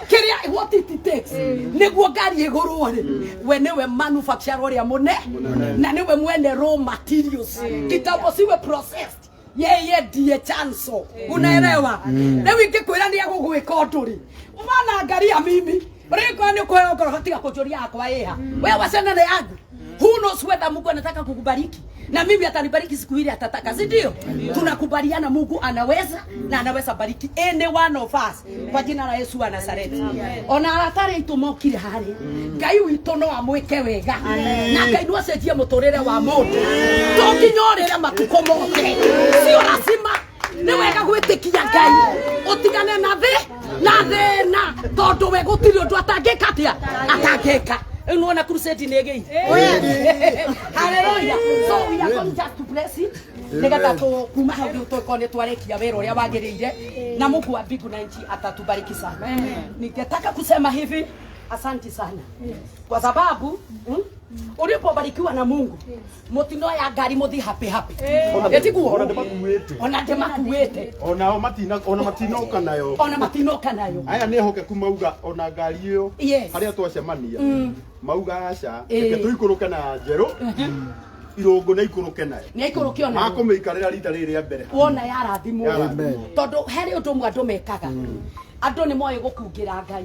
Kĩrĩa what it takes nĩguo ngari ĩgũrwo rĩ, we nĩwe manufacturer ũrĩa mũne na nĩwe mwene raw materials. Kitambo siwe processed. Yeye ndiye chanzo. Unaelewa? Leo ingĩkwĩra nĩ egũgwĩka ũndũ rĩ, umana ngari ya mimi rĩko nĩ kwenda ũkorotiga kũnjũria yakwa ĩha. Wewe wacana na yangu. Who knows whether Mungu anataka kukubariki na mimi atanibariki siku ile atataka, si ndio? Tunakubaliana Mungu anaweza na anaweza bariki any one of us kwa jina la Yesu wa Nazareti. Ona aratare itumokire hari Ngai witũ no amwĩke wega na Ngai no acenjie mũtũrĩre wa mũndũ tũkinyorĩre matukũ mothe. Sio lazima nĩ wega gwĩtĩkia Ngai ũtigane na thĩna tondũ we gũtirĩ ũndũ atangĩka atangĩka. Unaona crusade ni again. Hallelujah. So we are going just to bless it. Nĩgetha kuma hau tũkone twarekia wĩra ũrĩa wagĩrĩire na Mungu wa mbingu na nchi atatubariki sana. Ningetaka kusema hivi, asante sana. Kwa sababu ulipobarikiwa na Mungu mutino ya ngari muthi happy. Etiguo ona ndemakuwete ona matinoka nayo aya nĩ hokeku mauga ona ngari ĩyo harĩa twacemania mauga aca reke tũikũrũke na njerũ irungu nĩ ikũrũke nayo nĩ ikũrũke ona akũmĩikarĩra rita rĩrĩ rĩa mbere wona yarathimwo tondũ harĩ ũndũ ũmwe andũ mekaga andũ nĩ moĩ gũkungĩra Ngai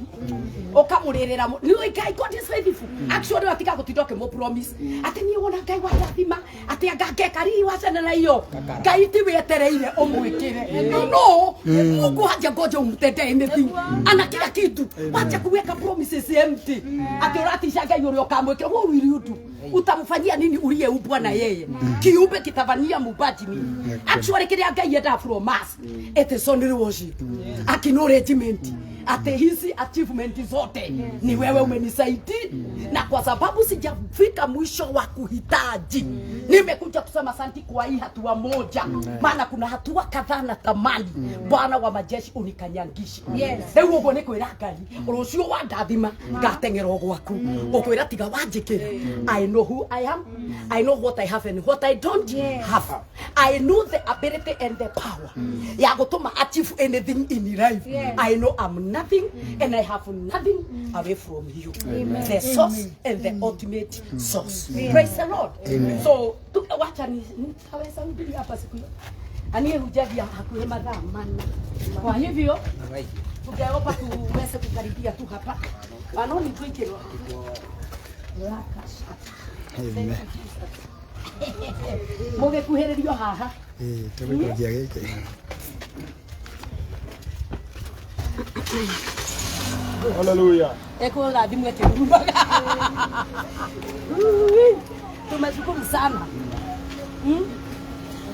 ũkamũrĩrĩra nĩ Ngai God is faithful. Actually watika gũtindoke mo promise atĩ niĩ wona Ngai warathima atĩ angangeka riri wacana na iyo Ngai ti wetereire ũmwĩkĩre. No Mungu haja ngoja umtendee anything ana kila kitu wacha kuweka promises empty atĩ ũratisha Ngai ũrĩa ũkamwĩkĩra. What will you do? Utamfanyia nini uliyeumbwa na yeye? Kiumbe kitavania mubaji nini? Actually kile Ngai yenda from us it is only worship. Acknowledgement ate hizi achievement zote ni wewe umenisaidia na kwa sababu sijafika mwisho wa kuhitaji nimekuja kusema asante kwa hii hatua moja maana kuna hatua kadhaa na tamani Bwana wa majeshi unikanyangishe. Rĩu ũguo nĩ kwĩra Ngai rũciũ wandathima ngateng'era gwaku ũkwĩra tiga wanjĩkĩre. I know who I am, I know what I have and what I don't have. I know the ability and the power ya gũtũma achieve anything in life. I know I'm nothing and I have nothing away from you. The source and the ultimate source. Praise the Lord. So wacha nitaweza mbili hapa siku hiyo ani hujadia hakuhe madhaa mana. Kwa hivyo tungeomba tuweze kukaribia tu hapa wanoni tuikirwa Amen. Mugekuhĩrĩrio haha tũgũkũgia gĩkĩ Hallelujah. Eko la dimu yake mbaga. Tumeshukuru sana.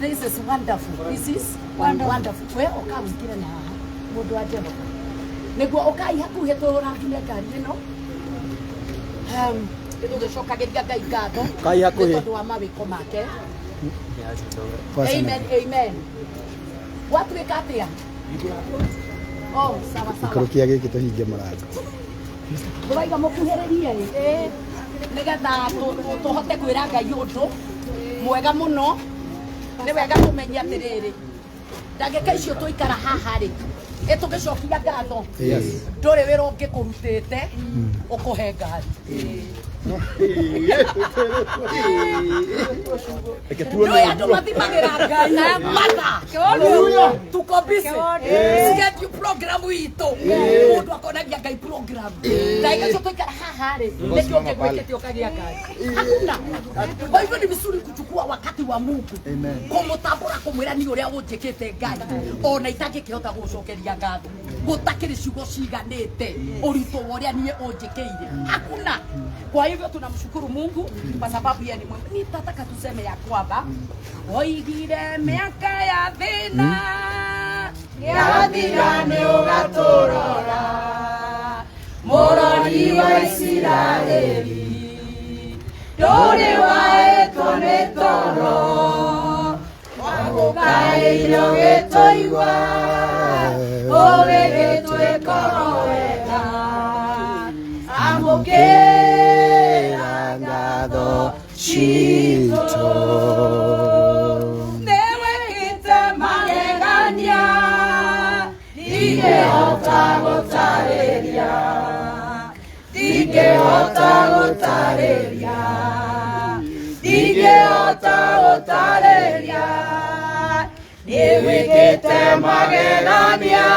This is wonderful. This is wonderful. Wewe ukamsikira na mundu aje boko. Niguo ukai hakuhe tũrathime ngari ĩno. Tũgĩcokageria Ngai ngatho. Kai hakuhe. Tondũ wa mawĩko make. Amen. Watu wekatia. Oh, sawa sawa. Kurukia gĩkĩ tũhinge mũrango. Ndũraiga mũkuhĩrĩrie nĩgetha tũhote kwĩra Ngai ũndũ mwega mũno. Nĩ wega kũmenya atĩrĩrĩ ndagĩka icio tũikara haha rĩ tũgĩcokia ngatho ndũrĩ wĩra ũngĩkũrutĩte ũkũhe ngari. Ndio ando mathimagira Ngai na mata. Haleluya. Tuko busy. Sikia program ito. Mundu akonagia Ngai program. Ndaiga soto ikara haha re. Ndio ngekuekete okagia Ngai. Hakuna. Kwa hivyo ni vizuri kuchukua wakati wa Mungu. Amen. Kumutambura kumwira ni uria unjikite Ngai. Ona itangikihota gucokeria ngatho. Gutakiri ciugo ciganite. Urito uria nie unjikeire. Hakuna. Kwa hivyo tunamshukuru Mungu kwa sababu yeye ni mwema. Nitataka tuseme ya kwamba oigire miaka ya thina ya thirani ugaturora murori wa Isiraeli nduri waetwo ni toro wagukaire ugituigua ugigitwikoro wega amukira ngatho cito newekite magegania ndingehota gutariria newekite magegania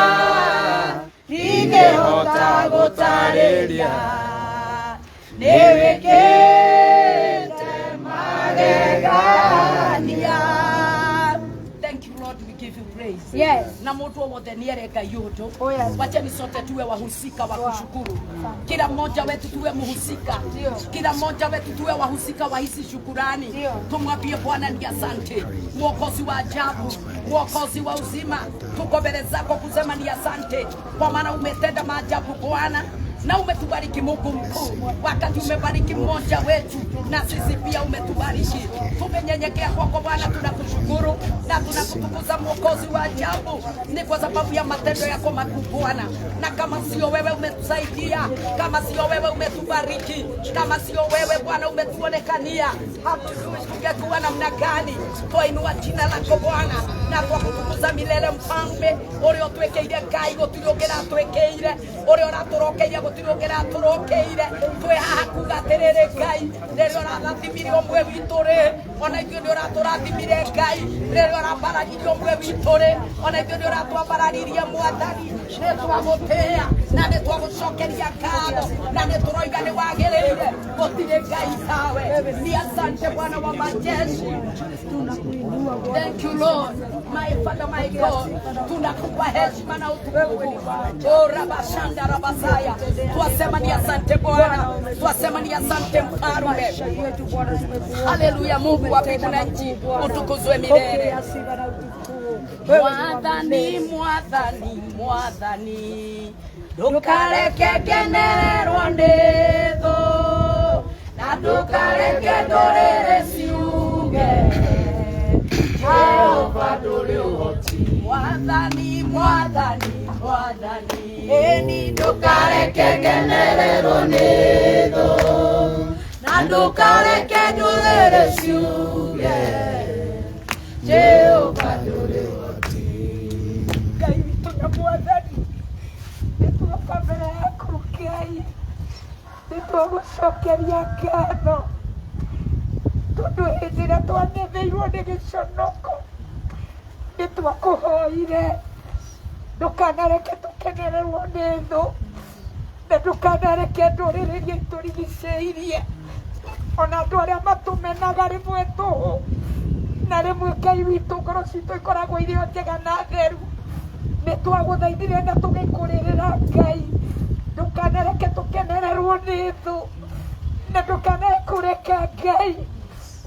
ndingehota gutariria Thank you, Lord, we give you praise. Yes. Na mtu wote niereka yoto. Oh yes. Wacheni sote tuwe wahusika wa kushukuru. Kila mmoja wetu tuwe mhusika. Kila mmoja wetu tuwe wahusika wa hizi shukurani. Tumwambie Bwana ni asante. Mwokozi wa ajabu, mwokozi wa uzima. Tuko mbele zako kusema ni asante. Kwa maana umetenda maajabu Bwana. Na umetubariki Mungu mkuu. Wakati umebariki mmoja wetu na sisi pia umetubariki. Tumenyenyekea kwako Bwana, tunakushukuru na tunakutukuza mwokozi wa ajabu. Ni kwa sababu ya matendo yako makuu Bwana. Na kama sio wewe umetusaidia, kama sio wewe umetubariki, kama sio wewe Bwana umetuonekania, hatujui tungekuwa namna gani. Twainua jina lako Bwana na twakutukuza milele mfalme. Uri otwekeire Ngai gutiriongera twekeire. Uri oraturokeire gutiriongera turokeire. Twe haha kugaterere Ngai. Rero rathathimire omwe witore. Ona ithuĩ nĩ ũratũrathimire Ngai. Rero ũrambararirie omwe witore. Ona ithuĩ nĩ ũratwambararirie Mwathani. Nĩ twagũtĩĩa na nĩ twagũcokeria ngatho na nĩ tũroiga nĩ wagĩrĩire. Gũtirĩ Ngai tawe. Ni asante Bwana wa majeshi. Thank you Lord, my Father, my God. Tunakupa heshima na utukufu. Oh Rabashanda Rabasaya. Twasema ni asante Bwana. Twasema ni asante Mfalme. Haleluya. Mungu wa mbingu na nchi utukuzwe milele. Mwathani, Mwathani, Mwathani, ndukareke ngenererwo nĩ thũ na ndukareke ndũrĩrĩ ciuge Jehova ndũrĩ ũhoti. Mwathani, Mwathani, Mwathani, ĩni ndukareke ngenererwo nĩ thũ na ndukareke ndũrĩrĩ ciuge Jehova ndũrĩ ũhoti. Ngai witũ na Mwathani, nĩtuoka mbere yaku Ngai, nĩtwagũcokeria ngatho tondũ hĩndĩ ĩrĩa twanetheirwo nĩ gĩconoko nĩtwakũhoire. Ndũkanareke tũkenererwo nĩ thũ na ndũkanareke ndũrĩrĩ iria itũrigicĩirie, ona andũ arĩa matũmenaga rĩmwe tũhũ na rĩmwe Ngai witũ ngoro citũ ikoragwo irĩ o njega na theru. Nĩtwagũthaithire na tũgĩkũrĩrĩra Ngai, ndũkanareke tũkenererwo nĩ thũ na ndũkanareke kũreka Ngai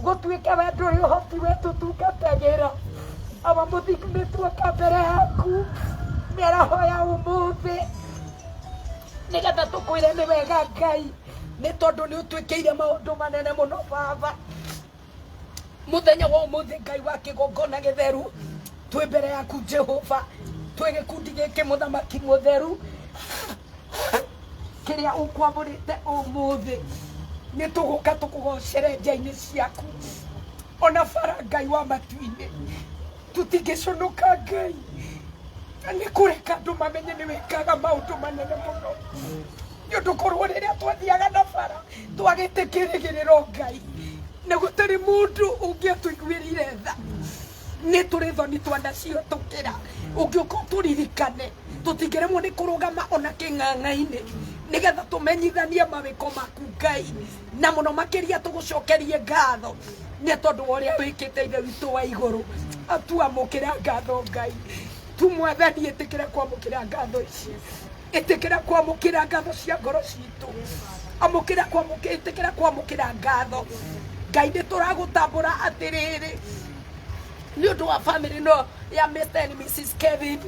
gũtuĩka we ndũrĩ ũhoti we tũtungatagĩra. Aba mũthingu nĩtuoka mbere yaku mĩaraho ya ũmũthĩ nĩgetha tũkwĩre nĩ wega Ngai, nĩ tondũ nĩ ũtwĩkĩire maũndũ manene mũno Baba. Mũthenya wa ũmũthĩ Ngai wa kĩgongona gĩtheru, twĩ mbere yaku Jehova, twĩ gĩkundi gĩkĩ mũthamaki mũtheru kĩrĩa ũkwamũrĩte ũmũthĩ. Nĩ tũgũka tũkũgocere nja-inĩ ciaku ona bara Ngai wa matu-inĩ. Tũtingĩconoka Ngai, na nĩ kũreka andũ mamenye nĩ wĩkaga maũndũ manene mũno. Nĩ ũndũ korwo rĩrĩa twathiaga na bara twagĩte kĩrĩgĩrĩro Ngai na gũtarĩ mũndũ ũngĩatũiguĩrire tha nĩ tũrĩ thoni twanaciotũkĩra ũngĩũka tũririkane tũtingĩremwo nĩ kũrũgama ona kĩng'ang'a-inĩ nĩgetha tũmenyithanie mawĩko maku Ngai na mũno makĩria tũgũcokerie ngatho nĩ tondũ wa ũrĩa wĩkĩte Ithe witũ wa igũrũ atuamũkĩra ngatho Ngai tu Mwathani ĩtĩkĩra kwamũkĩra ngatho ici ĩtĩkĩra kwamũkĩra ngatho cia ngoro citũ ĩtĩkĩra kwamũkĩra ngatho Ngai nĩ tũragũtambũra atĩrĩrĩ nĩ ũndũ wa family no ya Mr. and Mrs. Kevin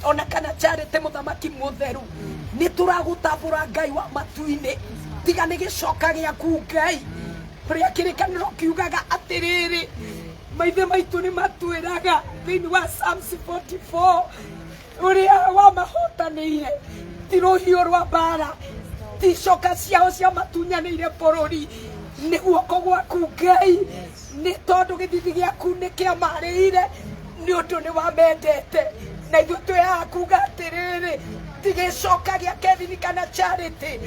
ona kana Charity mũthamaki mũtheru nĩ tũragũtambũra Ngai wa matu-inĩ tiga nĩ gĩcoka gĩaku Ngai kũrĩa kĩrĩkanĩro kiugaga atĩrĩrĩ maithe maitũ nĩ matwĩraga thĩinĩ wa Psalms 44 ũrĩa wamahotanĩire ti rũhiũ rwa mbara ti coka ciao cia matunyanĩire bũrũri nĩ guoko gwaku Ngai nĩ tondũ gĩthithi gĩaku nĩ kĩamarĩire nĩ ũndũ nĩ wamendete na ithuĩ twĩyaga kuga atĩrĩrĩ ti gĩcoka gĩa Kevin kana Charity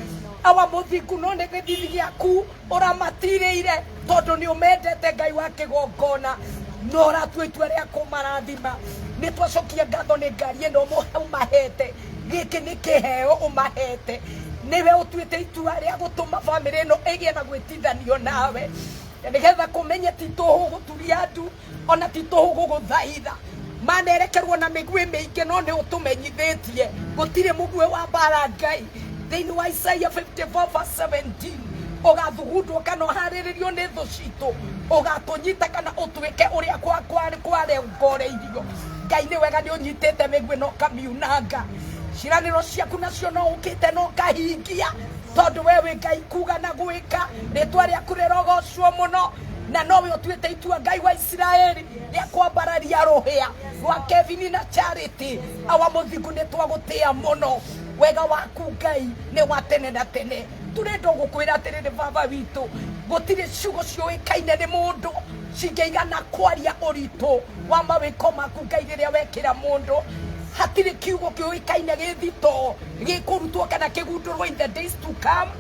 awa mũthingu no nĩ gĩthithi gĩaku ũramatirĩire tondũ nĩ ũmendete Ngai wa kĩgongona no ũratua itua rĩa kũmarathima nĩ twacokia ngatho nĩ ngari ĩno ũmahete gĩkĩ nĩ kĩheo ũmahete nĩwe ũtuĩte itua rĩa gũtũma bamĩrĩ ĩno ĩgĩe na gwĩtithanio nawe nĩgetha kũmenya ti tũhũ gũturia andu ona ti tũhũ gũgũthaitha manerekerwo na mĩguĩ mĩingĩ no nĩ ũtũmenyithĩtie gũtirĩ mũguĩ wa mbara Ngai thĩinĩ wa Isaiah 54:17 ũgathugundwo kana ũharĩrĩrio nĩ thũ citũ ũgatũnyita kana ũtuĩke ũrĩa kwarengoreirio Ngai nĩ wega nĩ ũnyitĩte mĩguĩ no kamiunanga ciranĩro ciaku nacio no ũkĩte no kahingia tondũ we wĩ Ngai kuga na gwĩka rĩtwa rĩaku rĩrogocwo mũno na nowe ũtuĩte itua Ngai wa Isiraeli rĩa kwambararia rũhĩa rwa Kevin na Charity awa mũthingu nĩ twagũtĩa mũno wega waku Ngai nĩ wa tene na tene tũrenda gũkwĩra atĩrĩrĩ baba witũ gũtirĩ ciugo ciũĩkaine nĩ mũndũ cingĩigana kwaria ũritũ wa mawĩko maku Ngai rĩrĩa wekĩra mũndũ hatirĩ kiugo kĩũĩkaine gĩthito gĩkũrutwo kana kĩgundũrwo in the days to come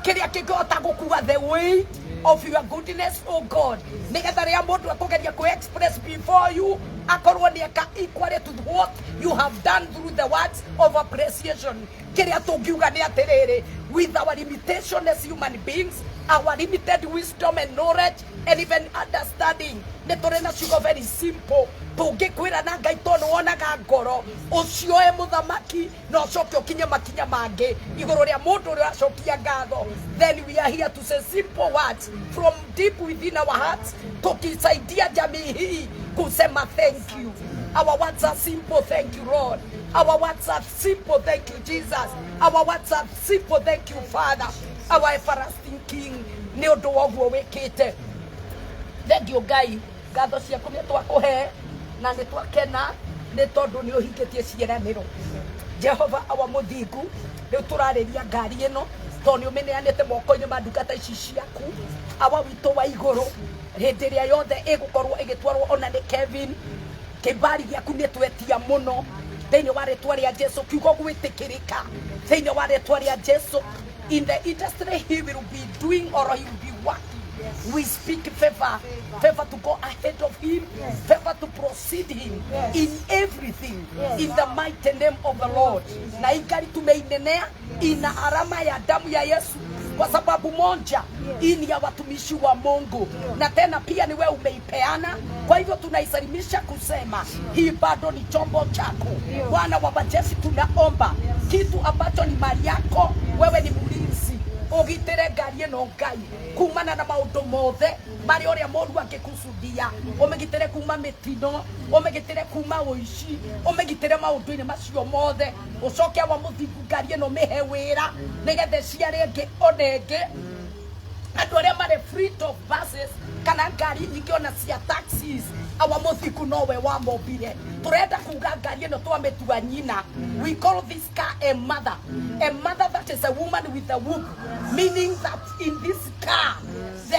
kĩrĩa kĩngĩhota gũkua the weight of your goodness, oh God. Nĩgetha rĩrĩa mũndũ akũgeria kũ express before you akorwo nĩ eka equal to what you have done through the words of appreciation. Kĩrĩa tũngiuga nĩ atĩrĩrĩ with our limitation as human beings, our limited wisdom and knowledge and even understanding nĩ tũrĩ na ciugo very simple tũngĩkwĩra na Ngai tondũ wonaga ngoro ũcioe mũthamaki na ũcoke ũkinye makinya mangĩ igũrũ rĩa mũndũ ũrĩa acokia ngatho then we are here to say simple words from deep within our hearts tukisaidia jamii hii kusema thank you. Our words are simple, thank you Lord. Our words are simple, thank you Jesus. Our words are simple, thank you Father. Our everlasting King nĩ ũndũ woguo wĩkĩte thank you Ngai ngatho ciaku nĩ twakũhe na nĩ twakena nĩ tondũ nĩ ũhingĩtie ciĩranĩro Jehova awa mũthingu rĩu tũrarĩria ngari ĩno tondũ nĩ ũmĩneanĩte moko-inĩ ma ndungata ici ciaku awa witũ wa igũrũ hĩndĩ ĩrĩa yothe ĩgũkorwo ĩgĩtwarwo ona nĩ Kevin kĩmbari gĩaku nĩ twetia mũno thĩinĩ wa rĩtwa rĩa Jesu kiugo gwĩtĩkĩrĩka thĩinĩ wa rĩtwa rĩa Jesu in the industry he will be doing or he will be working. We speak favor to go ahead of him, favor to proceed him in everything, in the mighty name of the Lord. Na igari tumeinenea ina alama ya damu ya Yesu kwa sababu moja ini ya watumishi wa Mungu na tena pia ni wewe umeipeana. Kwa hivyo tunaisalimisha kusema hii bado ni chombo chako. Bwana wa majeshi, tunaomba kitu ambacho ni mali yako, wewe ni mlinzi ugitere ngari ĩno Ngai kumana na maũndũ mothe marĩa ũrĩa mũndũ angĩkusudia ũmĩgitĩre kuma mĩtino ũmĩgitĩre kuma ũici ũmĩgitĩre maũndũ-inĩ macio mothe ũcoke wa mũthingu ngari ĩno mĩhe wĩra nĩgetha ciarĩ ĩngĩ ona ĩngĩ andũ arĩa marĩ fleet of buses kana ngari nyingĩ ona cia taxis awa mũthingu nowe wa mombire turenda kuga ngari ĩno twamĩtua nyina. We call this car a mother that is a woman with a womb, meaning that in this car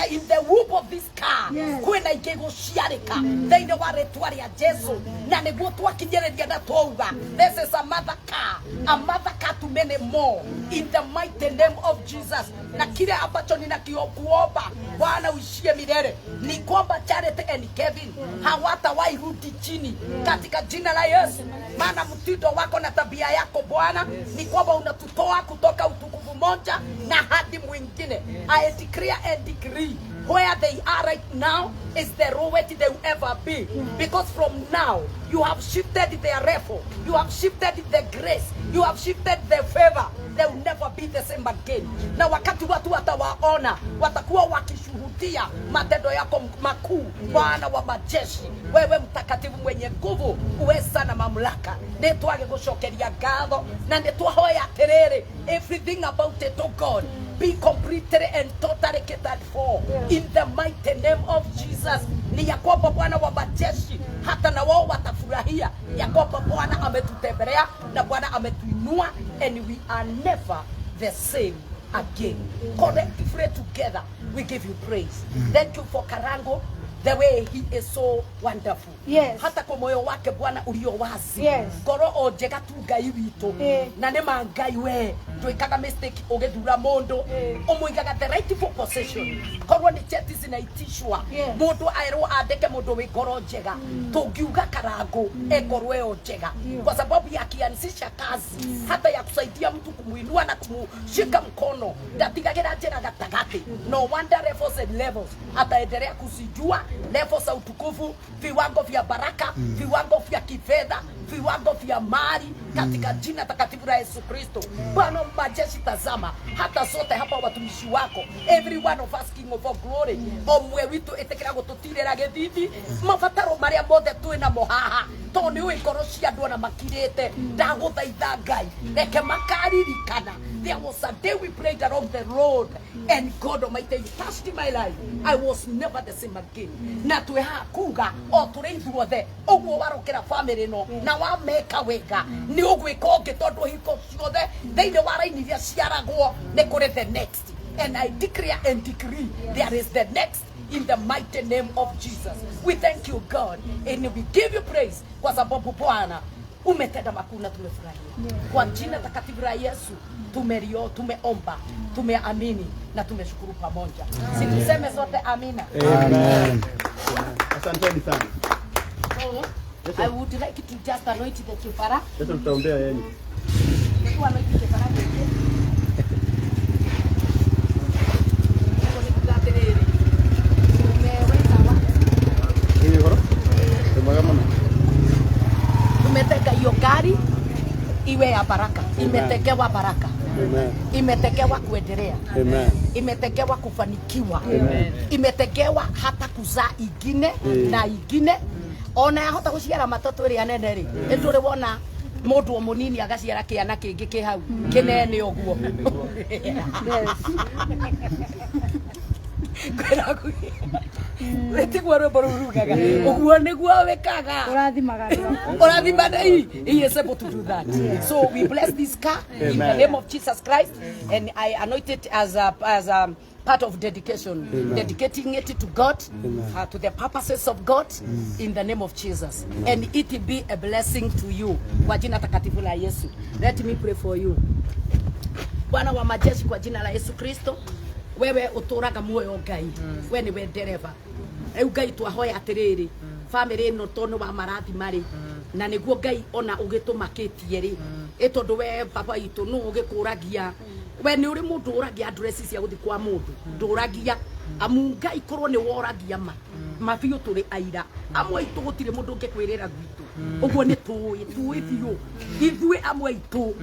in the womb of this car kwena ingego ciarika thĩinĩ wa rĩtwa rĩa Jesu na nĩguo twakinyĩrĩria na twauga this is a mother car to many more in the mighty name of Jesus. Na kile ambacho ninakiomba Bwana uishie milele ni kwamba Charity and Kevin hawatawahi rudi chini katika jina la Yesu, maana mtindo wako na tabia yako Bwana ni kwamba unatutoa kutoka utukufu moja na hadi mwingine. I declare and decree where they are right now is the lowest they will ever be, because from now you have shifted their level, you have shifted the grace, you have shifted the favor. They will never be the same again. Na wakati watu watawaona watakuwa wakishuhudia matendo yako makuu Bwana wa majeshi. Wewe mtakatifu mwenye nguvu, uweza na mamlaka. Nitwage gushokeria ngatho na nitwahoya atiriri everything about it, oh God, be completely and totally catered for in the mighty name of Jesus. Ni ya kwamba Bwana wa majeshi hata na wao watafurahia ya kwamba Bwana ametutembelea na Bwana ametuinua, and we are never the same again. Collectively together we give you praise. Thank you for Karango, the way he is so wonderful. Yes. Hata kwa moyo wake Bwana ulio wazi. Yes. Koro ojega tu Ngai wito. Na ne mangai we twikaga mistake ogethura mondo omuigaga the rightful possession. Koro ni cheti zinaitishwa mondo aero andeke mondo we koro njega tungiuga Karango ekoro eo njega kwa sababu ya kianzisha kazi hata ya kusaidia mtu kumuinua na kumshika mkono ndatigagira njera gatagati. No wonder levels ataendelea kuzijua levels za utukufu, viwango vya baraka, viwango vya kifedha, viwango vya mali katika jina takatifu la Yesu Kristo. Bwana majeshi, tazama hata sote hapa watumishi wako, every one of us, King of glory, omwe witu etekera gututirira githiti mabataro maria mothe twina mohaha toni we korocia andu na makirite ndaguthaitha Ngai reke makaririkana there was a day we prayed along the road and God Almighty, you touched my life. I was never the same again. Na tueha kuga o tureithwo the ogwo warokera family no na wa meka wega ni ogwika onge tondu hiko ciothe theithi wa raini iria ciaragwo ni kuri the next, and I declare and decree there is the next in the mighty name of Jesus. We thank you God and we give you praise kwa sababu Bwana umetenda makuu na tumefurahia. Kwa jina takatifu la Yesu tumeomba, tumeamini na tumeshukuru pamoja. Situseme sote amina. Amen. Asanteni sana. So, I would like to just anoint the kipara. Yesu tutaombea yeye. Tu anoint the kipara yeye. Tumeteka hiyo gari iwe ya baraka. Imetekewa baraka. Amen. Imetekewa kuendelea. Amen. Imetekewa kufanikiwa. Amen. Imetekewa hata kuzaa ingine na ingine. Ona hata guciara matoto iri anene ri. Nduri wona mundu munini agaciara kiana kingi ki hau kinene uguo. Wetigwa rwimbo rurugaga uguo niguo wikaga urathimaga he is able to do that. So we bless this car in the name of Jesus Christ, and I anoint it as a part of dedication, dedicating it to God, to the purposes of God, in the name of Jesus, and it will be a blessing to you kwa jina takatifu la Yesu. Let me pray for you. Bwana wa majeshi, kwa jina la Yesu Kristo, wewe uturaga muoyo Ngai, we ni we dereva. Riu Ngai twahoya atiriri family no tono wa marathi mari na niguo Ngai ona ugitumakitie ri itondu we papa itu no ugikuragia we ni uri mundu uragia address cia guthi kwa mundu nduragia amu Ngai korwo ni woragia mabiu turi aira amwe itu gutire mundu ngikwirira gwitu uguo ni tuwi biu ithui amwe itu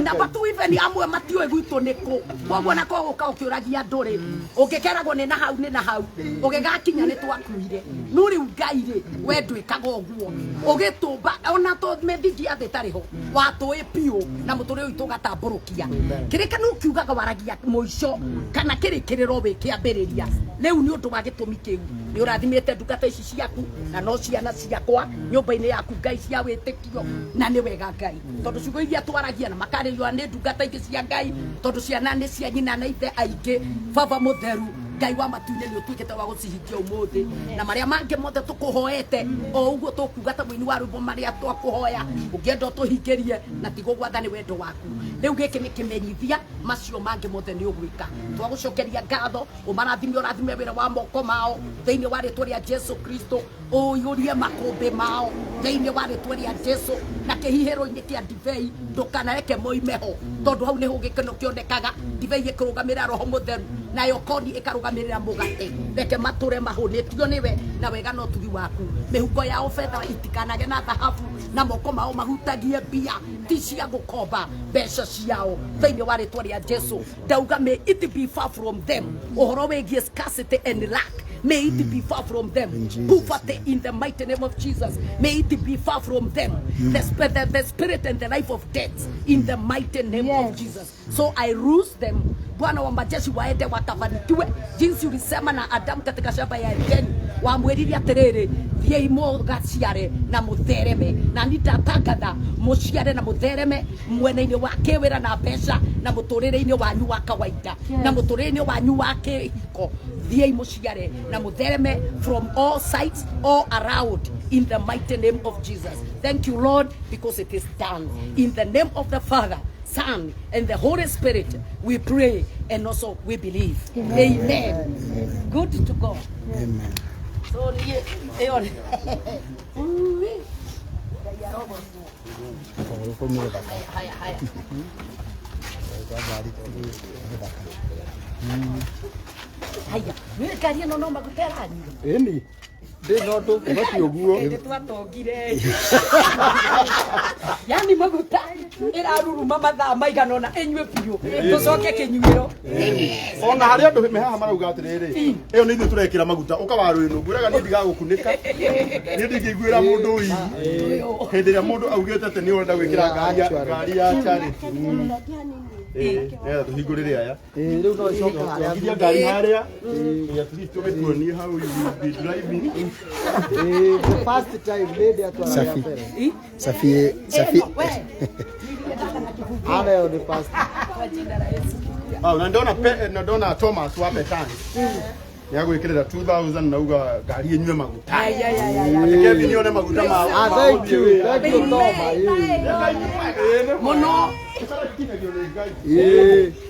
na batu even amwe matiwe gwitu niku koguo na koguo ka ukiuragia nduri ungikeragwo ni na hau ugigakinya ni twakuire no riu Ngai ri we ndwikaga uguo ugitumba ona to medithia thitariho watuwi piu na muturi uyu tugatamburukia kirika no kiugaga waragia muico kana kirikiriro wi kiambiriria riu ni undu wa gitumi kiu ni urathimite ndungata ici ciaku na no ciana ciakwa nyumba-ini yaku Ngai cia witikio na ni wega Ngai tondu ciugo iria twaragia na makarirwa ni ndungata ingi cia Ngai tondu ciana ni cia nyina na ithe aingi baba mutheru Ngai wa matuine ni utuikete wa gucihingia umuthi na maria mange mothe tukuhoete o uguo tukuga ta muini wa rwimbo maria twakuhoya ungienda tuhingirie na tigo gwathani wendo waku riu giki ni kimenyithia macio mange mothe ni ugwika twagucokeria ngatho umarathime urathime wira wa moko mao thiini wa ritwa ria Jesu Kristo uyurie makumbi mao thiini wa ritwa ria Jesu na kihihiro-ini kia ndivei ndukanareke moimeho tondu hau niho gikeno kionekaga ndivei ikirugamira roho mutheru nayo koni ikarugamirira mugate reke mature mahunitio niwe na wega no tugi waku mihuko yao fedha itikanage na dhahabu na moko mao mahutagie mbia ti cia gukomba mbeca ciao thiini wa ritwa ria Jesu ndauga may it be far from them uhoro wigie scarcity and lack. May it be far from them. Poverty in the mighty name of Jesus. May it be far from them. The spirit and the life of death in the mighty name of Jesus. So I ruse them. Bwana wa majeshi waende wakafanikiwe jinsi ulisema na Adamu katika shamba ya Edeni. Wamweriria atiriri thiei mugaciare na muthereme na nitatangatha muciare na muthereme mwena-ini wa kiwira na mbeca na muturire-ini wanyu wa kawaida na muturire-ini wanyu wa kihiko thiei muciare na muthereme from all sides all around in the mighty name of Jesus. Thank you, Lord, because it is done in the name of the Father, Son, and the Holy Spirit. We pray and also we believe. Amen. Good to go. Amen. So eon. Haya. Haya, wewe kari no maguterani. Eni. Ndinondo bati oguo. Twatongire. Yani maguta iraruruma mathaa maigana na enywe piu. Tucoke kinyuiro. Ona hari andu me haha marauga atiriri. Eyo ni ithu turekira maguta uka Waruinu nguraga ni ndiga gukunika. Ni ndingiguira mundu uyi. Hindi ria mundu augite ati ni urenda gwikira ngari ya charity. Tuhingurire aya. Riu no icoka haria Ngiria ngari haria. Ya tutuoni how you will be driving. the first time lady atwara Safi ana the first na ndona Thomas wa Betani ya gwikirira 2000 nauga ngari enywe maguta Kevin yone maguta ma thank you Thomas Mono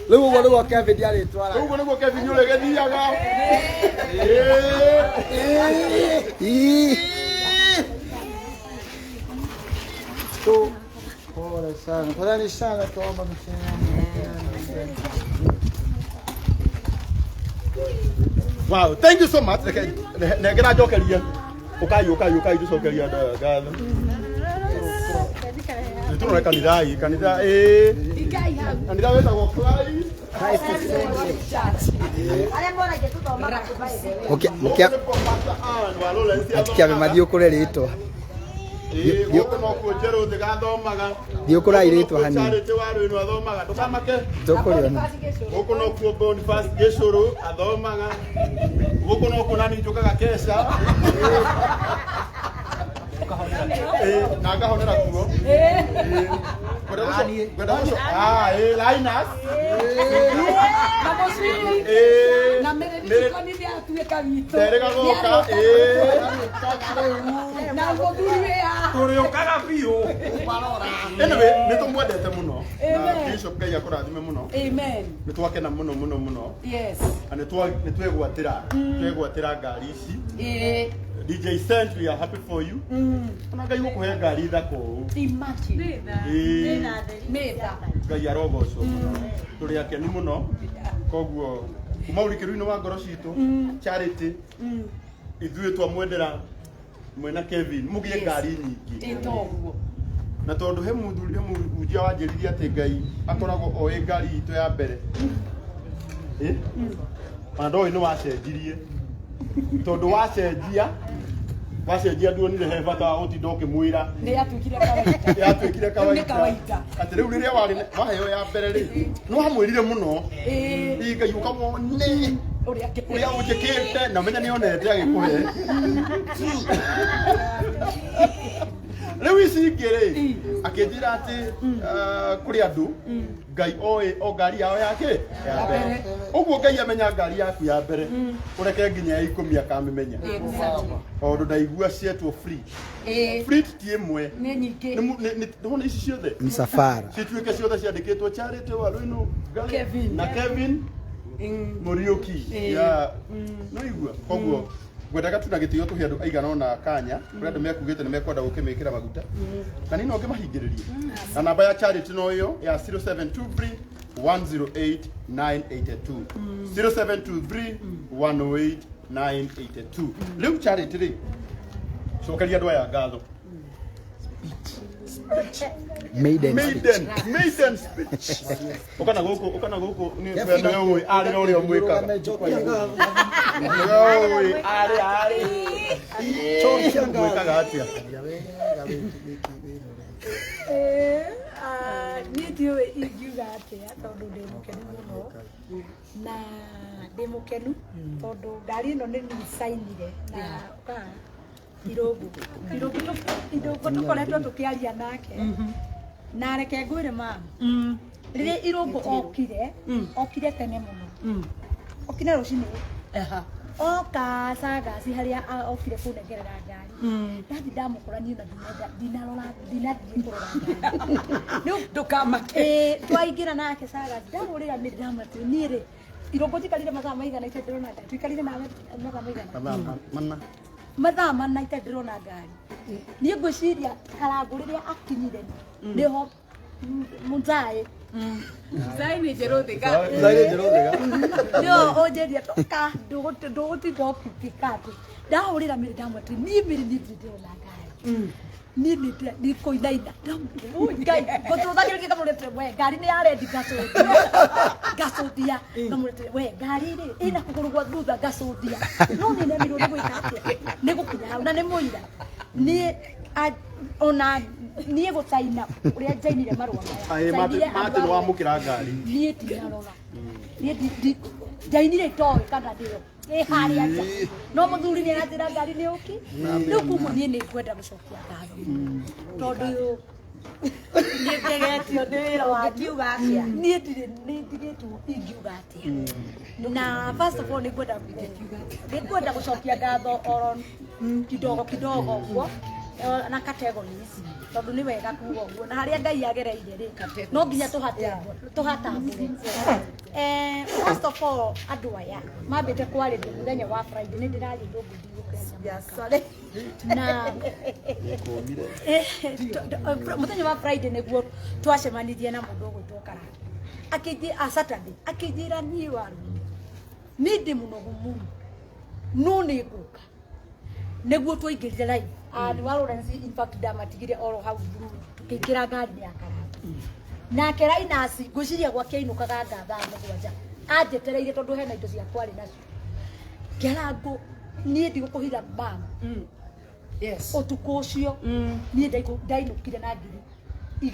riu uguo niguo Kevin yaritwara uguo niguo Kevin yule gethiaga pole sana poleni sana tuomba Wow, thank you so much. Negera jokeria. Ukai tucokeria ngatho. Nitũrore kanitha kanitha wetagwo Christ Atikiame mathiũkũre rĩtwa thiũkũrai rĩtwa hanini tũkũrĩona gũkũ nokuo Boniface Gĩcũrũ athomaga gũkũ nokuo nani njũkaga Kesha na ngahonera kuo Linus na mere kanithia atuika witũ terega goka na gũthuria tũrĩũkaga biũ anyway nĩtũmwendete mũno na Bishop Ngai akũrathime mũno amen nĩtwakena mũno yes na nĩtwegwatĩra ngari ici DJ Sent, we are happy for you. Ngai gũkũhe ngari thako imagine metha Ngai arogocwo mũno tũrĩ akeni mũno koguo kuma ũrikĩrũ-inĩ wa ngoro citũ Charity ithuĩ twamwendera mwena Kevin mũgie ngari nyingĩ ĩtoguo na tondu he mũthuri wanjĩrithia atĩ Ngai akoragwo oĩ ngari itũ ya mbere ndoĩ nĩ wacenjirie tondu wacenjia nduonire he bata wa gũtinda ũkĩmwĩra yatuĩkire kawaida atĩ rĩu rĩrĩa waheo ya mbere rĩ no hamwĩrire mũno Ngai ũkamwone ũrĩa ũnjĩkĩte na menya nĩonete agĩkũhe Riu ici ngiri akinjira ati kuri andu Ngai o ngari yao yake ya mbere. Uguo Ngai amenya ngari yaku ya mbere. Ureke nginya 10 akamimenya. Ondu ndaigua cietwo free. Free ti imwe. Ni nyingi. Ni ici ciothe. Msafara. Cituike ciothe ciandikitwo Charity Waruinu na Kevin Muriuki. Ya no igua. Koguo gwendaga tuna gitio tuhe andu aigana ona kanya kuri andu mekugite ni mekwenda gukimikira maguta kanini onge mahingiririe na namba ya Charity no yo ya 0723 108 982 0723 108 982 riu Charity ri cokeria andu aya ngatho maiden speech ukana guku ni wendo yoy ari no rio mwikaga yoy ari chokia mwikaga atia ni ndiwe ingiuga atia tondu ndi mukenu muno na ndi mukenu tondu ngari ino ni sainire na Irungu tukoretwo tukiaria nake na reke ngwire mama riria Irungu okire tene muno okire rucini oka sagasi haria okire kunengerera ngari ndathi ndamukorania na ndinathii kurora ngari ndukamake twaingira nake sagasi ndamurira miramati nire Irungu jikarire mathaa maigana ite ndirona ngari twikarire nawe mathaa maigana mathaa mana ite ndirona ngari ni ngwiciria karangu riria akinyire niho munzae Zai ni jerothega yo ojeria toka ndugutinda okikati ndahurira miri ndamwati ni miri ndirona ngari ni koinaina ngai gotothagira kikamurete we ngari ni arendi gacothia ngamurete we ngari ri ina kuguru gwa thutha gacothia no ni nemirwo ni gwika atia ni gukinya hau na ni muira ni ona ni gucaina uria njainire marua maya mati wa mukira ngari ni tinarora ni njainire itoe kana ndio haria no muthuri ni anjira ngari ni uki riu kuma ni ngwenda gucokia ngatho tondu ni ndegetio ni wira wa kiuga atia ni ndigitwo ingiuga atia na first of all ni ngwenda gucokia ngatho oro kidogo guo na categories tondu ni wega kuga uguo na haria Ngai agereire ri no nginya tuhatambure first of all andu aya mambite kwariria muthenya wa Friday ni ndirathi ndungu ndigukenya na muthenya wa Friday niguo twacemanirie na mundu gwitwo Karanga akiji Saturday akijira ni waru ni ndi munogu muno no ni guka niguo twaingirire live and Lawrence in fact ndamatigire oro hau through tukikira ngari ya Karanga na kerainasi ngwiciria gwake ainukaga ngatha mũgwanja anjetereire tondu hena indo cia kwari nacio Kerangu nie ndigukuhira mama yes utuku ucio nie ndainukire na ngiri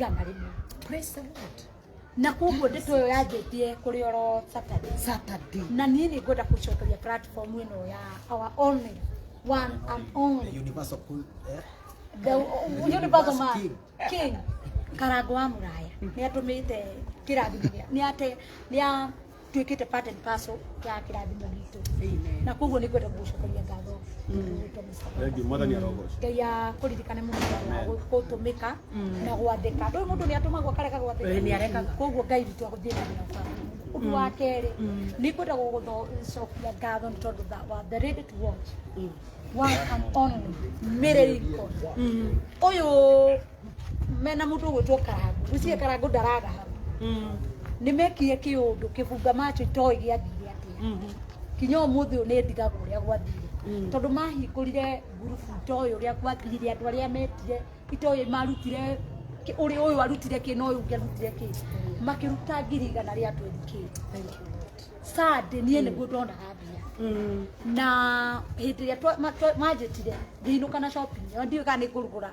100 praise the Lord na koguo ndeto yo yanjetie kuri oro Saturday na nie ni ngwenda kucokeria platform ino ya our only one and only Universal the universal man king Karangu wa Muraya ni atumite kirathimo ni ate ni twikite part and parcel ya kirathimo gitu na koguo ni kwenda gucokeria ngatho ngi mwathani arogoca ngai kuririkane mundu wa gutumika na gwathika ndu mundu ni atumagwo kareka gwathika ni areka koguo ngai ritu aguthina na undu wa keri ni kwenda gucokeria ngatho tondu wa the ready to watch one and only miracle uyu mena mundu gwitwo Karangu ucie Karangu ndaraga hau nimekie kiundu kibunga macho itoi giathire atia kinyo muthi ni ndiga kuria gwathire tondu mahingurire gurubu itoi uria gwathire andu aria metire itoi marutire uri uyu warutire ki no uyu ngerutire ki makiruta 100 ria 20k Sunday nie niguo ndona habia na hindi ria manjetire ndiinuka na shopping ndiuka kana kurugura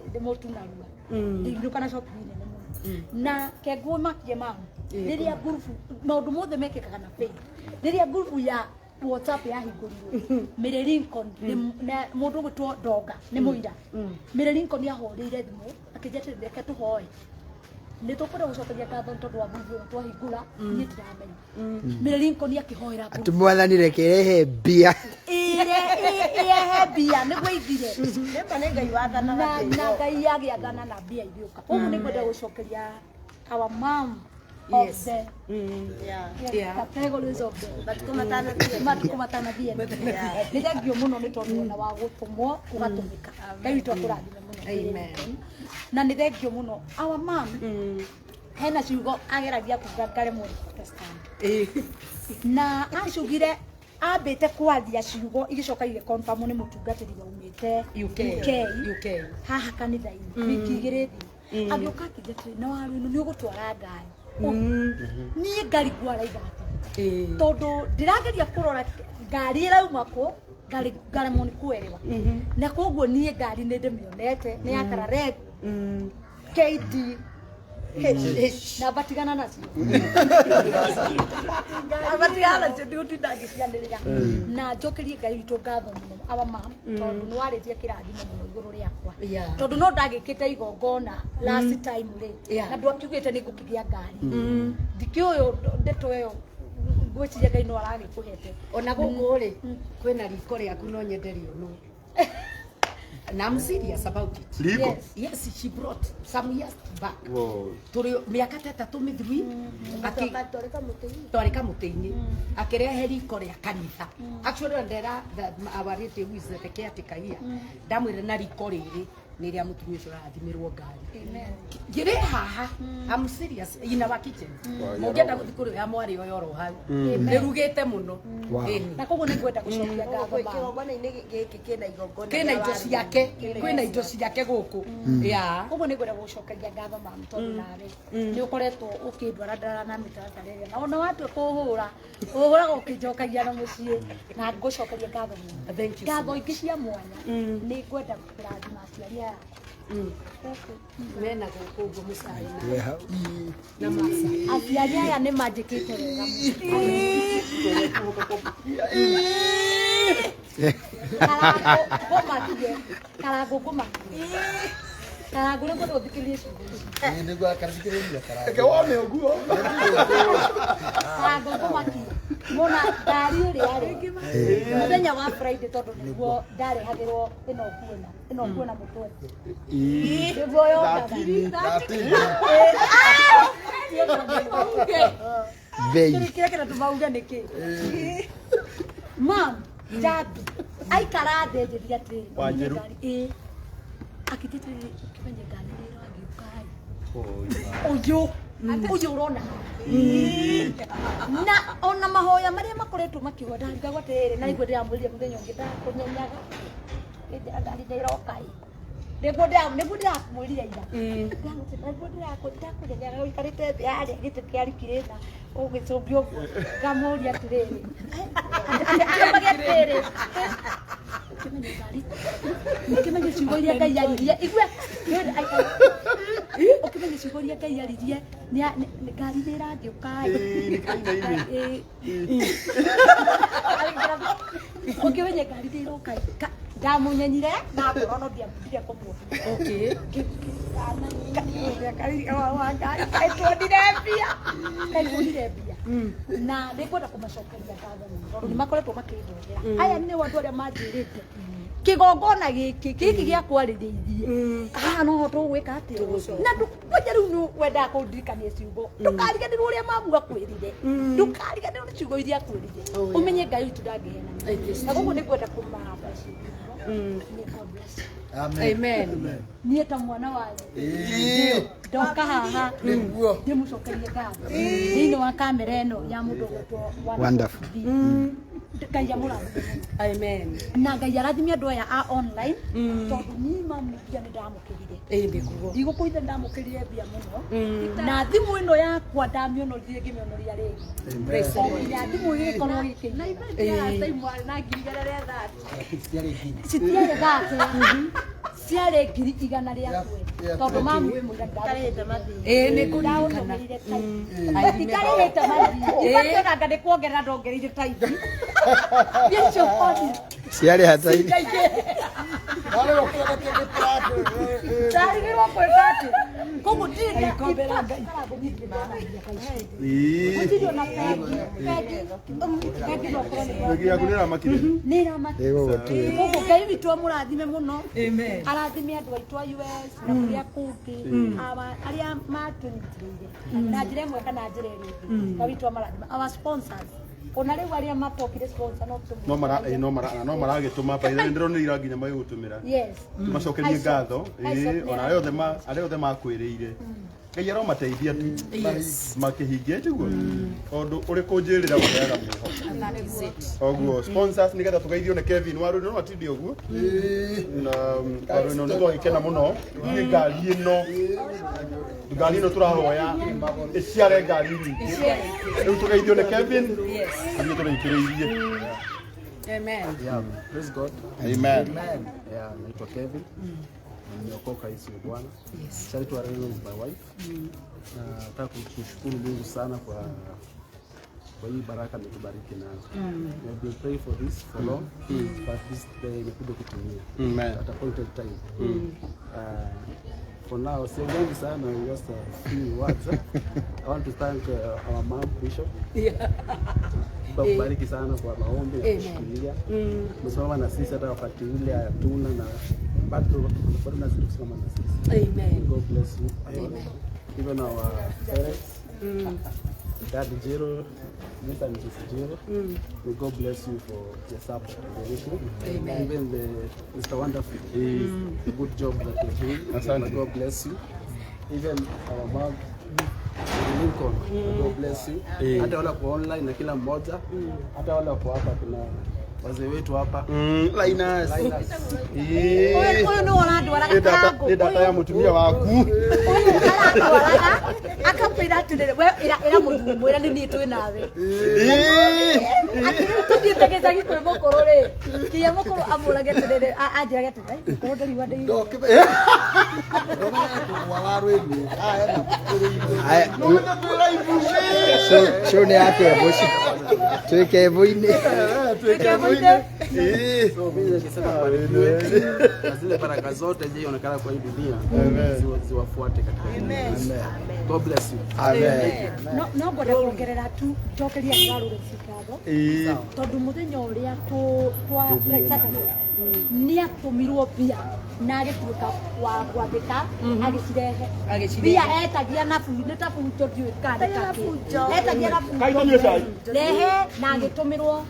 ndimotuna rua ndiinuka na shopping nene na kegwo makie mamu riria gurubu maundu mothe mekikaga na pay riria gurubu ya WhatsApp ya hingũrirwo Mary Lincoln na mũndũ gwĩtwo Ndonga nĩ mũira Mary Lincoln ahoreire thimũ akĩnjĩtĩra reke tũhoe nĩ tũkwenda gũcokeria ngatho tondũ wa mbunge twahingũra niĩ ndiramenya Mary Lincoln akĩhoera ati mwathani rekerehe mbia irehe mbia nĩguo ithire Nĩma nĩ Ngai wathanaga na Ngai agĩathana na mbia ithiũka ũguo nĩ kwenda gũcokeria our mom of the categories of the matukũ matanathiĩ nĩ thengio mũno nĩ tondũ ona wa gũtũmwo ũgatũmĩka Ngai witũ akũrathime mũno amen na nĩ thengio mũno our mom hena ciugo ageragia kuga ngaremwo nĩ Protestant na acugire ambĩte kwaria ciugo igicoka igĩconfirm nĩ mũtungatĩri waumĩte UK haha kanitha-inĩ wiki igĩrĩ thiru agĩũka akĩnjĩtĩra na Waruinu nĩ ũgũtwara ngari niĩ ngari ngwaraiga atĩ tondũ ndĩrageria kũrora ngari ĩrauma kũ ngaremwo nĩ kuelewa na koguo niĩ ngari nĩ ndĩmĩonete nĩ ya kara red KD na batigana nacio batigana nacio ndigũtinda ngĩcianĩrĩra na njokerie Ngai witũ ngatho mũno our mom tondũ nĩ warĩtie kĩrathimo mũno igũrũ rĩakwa tondũ no ndagĩkĩte igongona last time rĩ na ndũ akiugĩte nĩ ngũkĩgĩa ngari ndikĩũĩ ndeto ĩyo ngwĩciria Ngai no aragĩkũhete ona gũkũ rĩ kwĩna riko rĩaku no nyenderio no and I'm serious about it. Yes, she brought some years back. Turi miaka 3 mithuri twarĩ kamũtĩ-inĩ akĩrehe riko rĩa kanitha. Actually ndera our relative is the caretaker here. Ndamwĩra na riko rĩrĩ nĩ rĩa mũtumia ũcio arathimirwo ngari. Ngĩrĩ haha I'm serious in our kitchen. Mũngĩenda gũthiĩ kũrĩa mwarĩ ũyũ oro hau. Nĩrugĩte mũno. Na koguo nĩ ngwenda gũcokia ngatho kĩgongona-inĩ gĩkĩ kĩna igongona kĩna indo ciake kwĩna indo ciake gũkũ koguo nĩ ngwenda gũcokeria ngatho mamu tondũ nawe nĩ ũkoretwo ũkĩndwara na mĩtaratara ĩrĩa na ona watua kũhũra ũhũraga ũkĩnjokagia na mũciĩ na ngũcokeria ngatho mũno ngatho ingĩ cia mwanya nĩ ngwenda kũrathima aciari aya mena gũkũ ũguo mũcari na masa aciari aya nĩ manjĩkĩte wega Karango ngũmakie karango nĩ ngwenda ũthikĩrĩrie ciugo nĩguo akathikĩrĩria Eke wone ũguo karango ngũmakie mona ngari ĩrĩa rĩ mũthenya wa Friday tondũ nĩguo ndarehagĩrwo ĩno kuona mũtwe nĩguo yokaga kĩrĩa kĩrĩa tũmauge nĩkĩ mam Jabi aikara thĩ njĩria atĩrĩrĩ akĩtĩtĩrĩ kĩmenye ngari ĩyo agĩũka ũyũ ũrona na ona mahoya marĩa makoretwo makiuga ndarigagwo atĩrĩrĩ na nĩguo ndĩramwĩrire mũthenya ũngĩ ndakũnyenyaga ngari nĩ ĩroka nĩguo ndĩramwĩrire ira nĩguo ndĩrakũnyenyaga ũikarĩte thĩ harĩa gĩtĩ kĩa rikirĩta ũgĩcũngio ũguo ngamũria atĩrĩrĩ atĩrĩrĩ ukimenya ciugo iria Ngai aririe igwe ukimenya ciugo iria Ngai aririe ngari nĩ ĩragĩũka ukimenya ngari nĩ ĩroka ndamunyenyire na ngorono ndiambire kũmuona kaitwonire mbia na nĩ ngwenda kũmacokeria ngatho tondũ nĩ makoretwo makĩndorera aya nĩ andũ arĩa manjĩrĩte kĩgongona gĩkĩ gĩa kwarĩrĩithie haha no tũgwĩka atĩa na ndũkwenja rĩu nĩ wendaga kũndirikania ciugo ndũkariganĩrwo ũrĩa mamu akwĩrire ndũkariganĩrwo nĩ ciugo iria akwĩrire ũmenye Ngai witũ ndangĩhena na koguo nĩ ngwenda kũmahamba amen niĩ ta mwana wanyu ndoka haha ndĩmũcokerie ngatho thĩinĩ wa kamera ĩno ya mũndũ ũgwĩtwo wonderful Ngai amũrathime amen na Ngai arathime andũ aya a online tondũ niĩ mamu mbia nĩ ndamũkĩrire ndigũkũithe ndamũkĩrire mbia mũno na thimũ ĩno yakwa ndamĩonorire ngĩmĩonoria rĩngĩ ya thimũ ĩgĩkorwo gĩkĩnyua na ngiri igana rĩa citiarĩ thate ciarĩ ngiri igana rĩa tondũ mamu wĩ mũira ndarĩhĩte mathirĩ nĩ kũririkana itarĩhĩte mathirĩ ũgatũra nga nĩ kuongerera ndongereire taithi Bicho podi. Ciarĩ hata-inĩ. Tarigirwo kwĩgati. Koguo ndirĩ na koguo Ngai witũ amũrathime mũno. Arathime andũ aitũ a US na kũrĩa kũngĩ arĩa matũnyitĩrĩire na njĩra ĩmwe kana njĩra ĩrĩa Ngai witũ amarathime. Our sponsors ona rĩu arĩa matokire sponsor no maragĩtũma baitha ndĩronĩra nginya magĩgũtũmĩra macokerie ngatho ona arĩa othe makwĩrĩire Ngai aromateithia tu makĩhingia njiguo tondũ ũrĩ kũnjĩrĩra ũheaga mwĩhoko oguo sponsors nĩgetha tũgeithio nĩ Kevin Waruinu no atindi ũguo na Waruinu nĩ twagĩkena mũno nĩ ngari ĩno tũrahoya ĩciare ngari nyingĩ rĩu tũgeithio nĩ Kevin nĩ tũrĩkĩrĩirie. Amen. Yeah, praise God. Amen. Yeah, naitwa Kevin. Nimeokoka Yesu Bwana. Charity Waruinu is my wife. Nataka kushukuru Mungu sana kwa hii baraka ametubariki nayo. We have been praying for this for long, but this day imekuja kutimia. Amen. At a appointed time. For now, siongei sana, just a few words. I want to thank our mom, Bishop. Kwa kubariki sana kwa maombi na kushikilia. Msimama na sisi hata wakati ule hatuna na bado na sisi kusimama na sisi. Amen. God bless you. Amen. Even our parents. Dad Jero, Mr. and Mrs. Jero. May God bless you for your support. Amen. Even the Mr. Wonderful, a good job that you're doing. May God bless you. Even our mom, Lincoln, may God bless you. Hata wala kwa online na kila mmoja, hata wala kwa hapa kuna wazee wetu hapa. Linus. Huyu ndio wanadwara kago. Ni data ya mtumia waku. Huyu anadwara akapira tudere we ira muthumbu ira ni tu nawe. Tugitegeza gikwe korore. Kiya mukuru amurage tudere ajira tudere. Kodori wade. Waruinu. So ni ate boshi. Tuweke boine. So mimi nikisema na zile baraka zote zionekana kwa hii dunia ziwafuate katika Amen. God bless you. Amen. No ngoda kuongerera tu tokeria Waruinu cikado. Tondu muthenya uria twa ni atumirwo pia na agituka wa kwandika agicirehe pia etagia na fundi nĩ ta fujo ndiũĩ kana kake etagia na fujo rehe na agitumirwo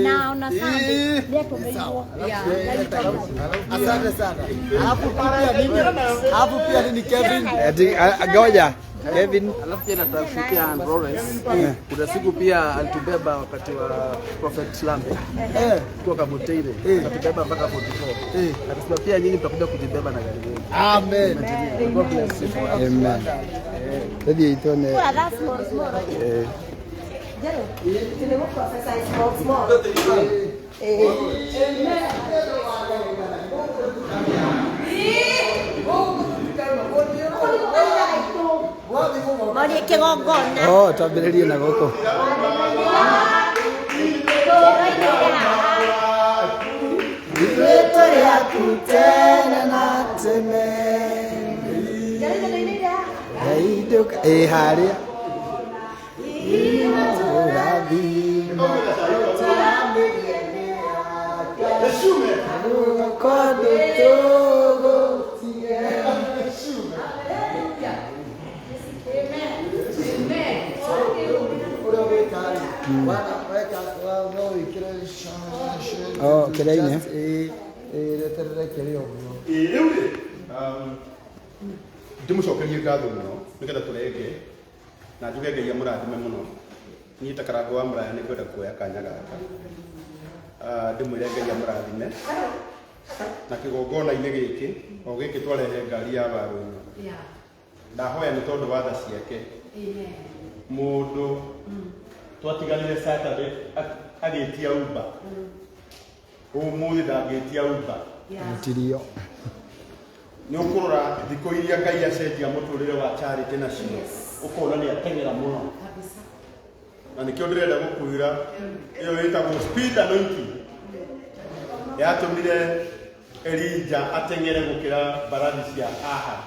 na ona sande nĩ atumirwo. Asante sana. Hapo pia nini Kevin? Ngoja Kevin, alafu pia natafutia Lawrence. Kuna siku pia alitubeba wakati wa Prophet Lambe. Kwa Kabuteire. Alitubeba mpaka 44. Akasema pia nyinyi mtakuja kujibeba na gari yenu. Amen. God bless you. amen. Ndio itone. Tenemos processar small. Mari kigongona. Oh, twambĩrĩrie na gũkũ. Itore akutena na teme. Eiduka harĩa. Oh, kĩraine. Ndĩmũcokerie ngatho mũno nĩgetha tũrenge na njuge Ngai amũrathime mũno. Niĩ ta Karango wa Mũraya nĩ ngwenda kuoya kanya gaka ndĩmwĩre Ngai amũrathime na kĩgongona-inĩ gĩkĩ o gĩkĩ twarehe ngari ya Waruinu. Ndahoya nĩ tondũ wa tha ciake mũndũ twatiganire Saturday agĩtia Uber ũmũthĩ ndangĩtia Uber Mutirio. Nĩ ũkũrora thikũ iria Ngai acenjia mũtũrĩre wa Charity nacio ũkona nĩ ateng'era mũno na nikio ndirenda gukwira iyo yetagwo speed anointing yatumire Elija atengere gukira baradi cia Ahab.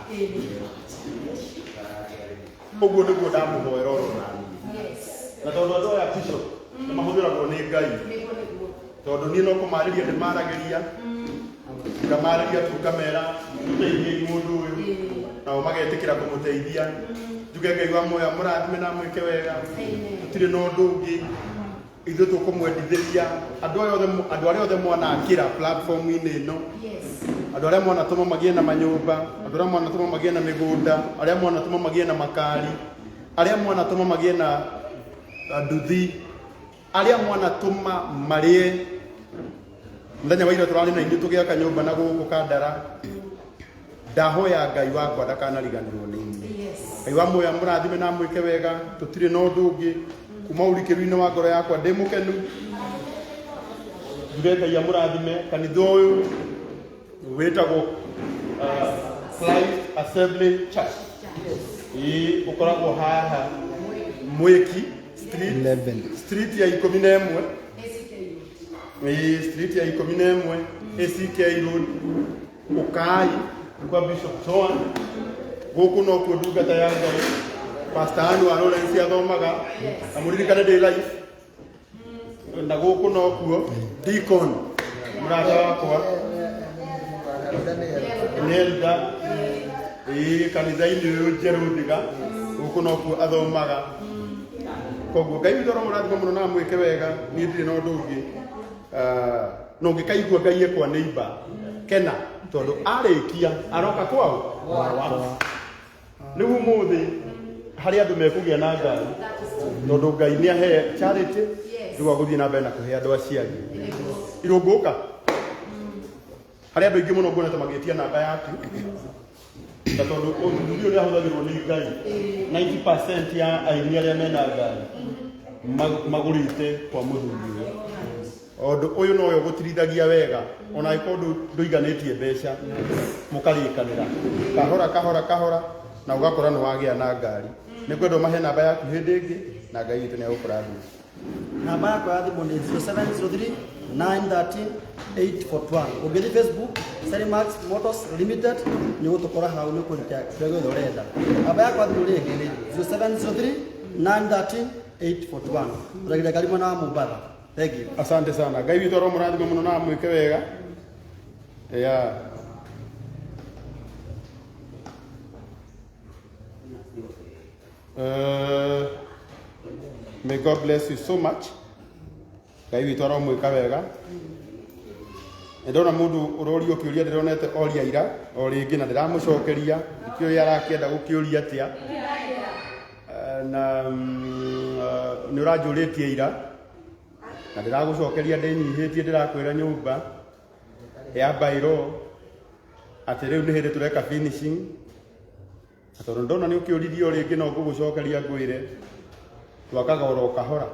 Uguo niguo ndamuhoera oro nani. Na tondu andu aya bishop mahũthĩragwo nĩ Ngai. Tondu niĩ no kũmarĩria ndĩmaragĩria. Ngamarĩria tu ngamera tũteithie mũndũ ũyũ. Nao magetĩkĩra kũmũteithia. Njuge Ngai wa muoyo mũrathime na mwĩke wega. Tũtirĩ na ũndũ ũngĩ. Ithuĩ tũkũmwendithĩria andũ arĩa othe mwanakĩra platform-inĩ ĩno. Andũ arĩa mwanatũma magĩe na manyũmba, andũ arĩa mwanatũma magĩe na mĩgũnda, arĩa mwanatũma magĩe na makari, arĩa mwanatũma magĩe na nduthi, arĩa mwanatũma marĩe. Mũthenya wa ira tũrarĩ na inyuĩ tũgĩaka nyũmba na gũkũ Kandara. Ndahoya Ngai wakwa ndakanariganĩrwo nĩ inyuĩ. Ngai wa muoyo mũrathime na mwĩke wega, tũtirĩ na ũndũ ũngĩ. Kuma ũrikĩrũ-inĩ wa ngoro yakwa ndĩ mũkenu. Njuge Ngai amũrathime. Kanitha ũyũ wĩtagwo Christ Assembly Church. Ũkoragwo haha Mwĩki street ya 11. Street ya 11 ACK Road Ukai kwa Bishop John. Gũkũ no kuo ndungata ya Ngai. Pastor Anu Lawrence athomaga amuririkane ndĩ live. Na gũkũ no kuo Deacon mũrata wakwa Nelda kanitha-inĩ ũyũ njerũ ndiga. Gũkũ no kuo athomaga. Koguo Ngai witũ mũrathime mũno na mwĩke wega. Niĩ ndirĩ na ũndũ ũngĩ. No ngĩkaigua Ngai ekwa neighbor kena tondu arĩkia aroka kwao. Rĩu ũmũthĩ harĩ andũ mekũgĩa na ngari tondu Ngai nĩ ahe charity rĩu agũthiĩ na mbere na kũhe andũ acio angĩ. Irũngũka harĩ andũ aingĩ mũno nguona ta magĩtia namba yaku na tondu ũthuthuria ũrĩa ahũthagĩrwo nĩ Ngai 90% ya aini arĩa mena ngari magũrĩte kwa mũthuri ũyũ. Ũndũ ũyũ no yo gũtirithagia wega ona ĩkorwo ndũiganĩtie mbeca mũkarĩkanĩra kahora na ũgakora nĩ wagĩa na ngari. Nĩ kwenda ũmahe namba yaku hĩndĩ ĩngĩ na Ngai witũ nĩ agũkũrathima. Namba yakwa ya thimũ nĩ 0703 913 841. Ũngĩthiĩ Facebook Serimax Motors Limited nĩ ũgũtũkora hau nĩ ũkũruta kĩrĩa gĩothe ũrenda. Namba yakwa ya thimũ rĩngĩ nĩ 0703 913 841. Ũragĩra ngari mwena wa Mombasa. Thank you. Asante sana. Ngai witũ mũrathime mũno na mwĩke wega. May God bless you so much. Ngai witũ aromwĩka wega. Ndona mũndũ ũrorio kĩũria ndĩronete oria ira o rĩngĩ na ndĩramũcokeria kĩũria arakĩenda gũkĩũria atĩa. Na nĩ ũranjũrĩtie ira na ndĩragũcokeria ndĩnyihĩtie ndĩrakwĩra nyũmba ya Bairo atĩ rĩu nĩ hĩndĩ tũreka finishing. Tondũ ndona nĩ ũkĩũririe o rĩngĩ no ngũgũcokeria ngwĩre twakaga oro kahora.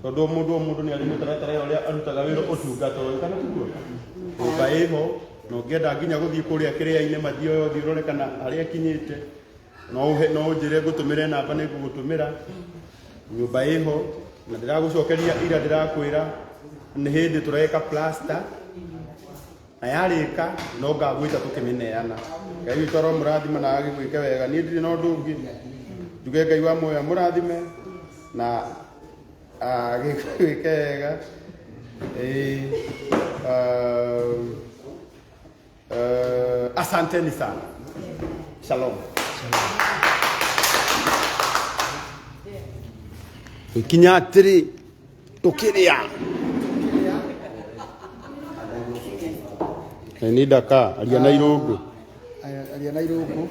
Tondũ mũndũ nĩ arĩ mũtaratara ũrĩa arutaga wĩra ũtungata ũyũ kana kuo. Nyũmba ĩho no ngĩenda nginya gũthiĩ kũrĩa kĩrĩa-inĩ mathiĩ o yothe ũrore kana harĩa kinyĩte. No njĩre ngũtũmĩre namba nĩ ngũgũtũmĩra. Nyũmba ĩho na ndĩragũcokeria ira ndĩrakwĩra nĩ hĩndĩ tũreka plaster na yarĩka no ngagwĩta tũkĩmĩneana. Ngai witũ aromũrathima na agĩgwĩke wega. Niĩ ndirĩ na ũndũ ũngĩ. Njuge Ngai wa muoyo amũrathime na agĩgwĩke wega. Asanteni sana. Shalom. Ikinya atĩrĩ tũkĩrĩa nĩ ndaka aria na irũngũ. Aria na irũngũ.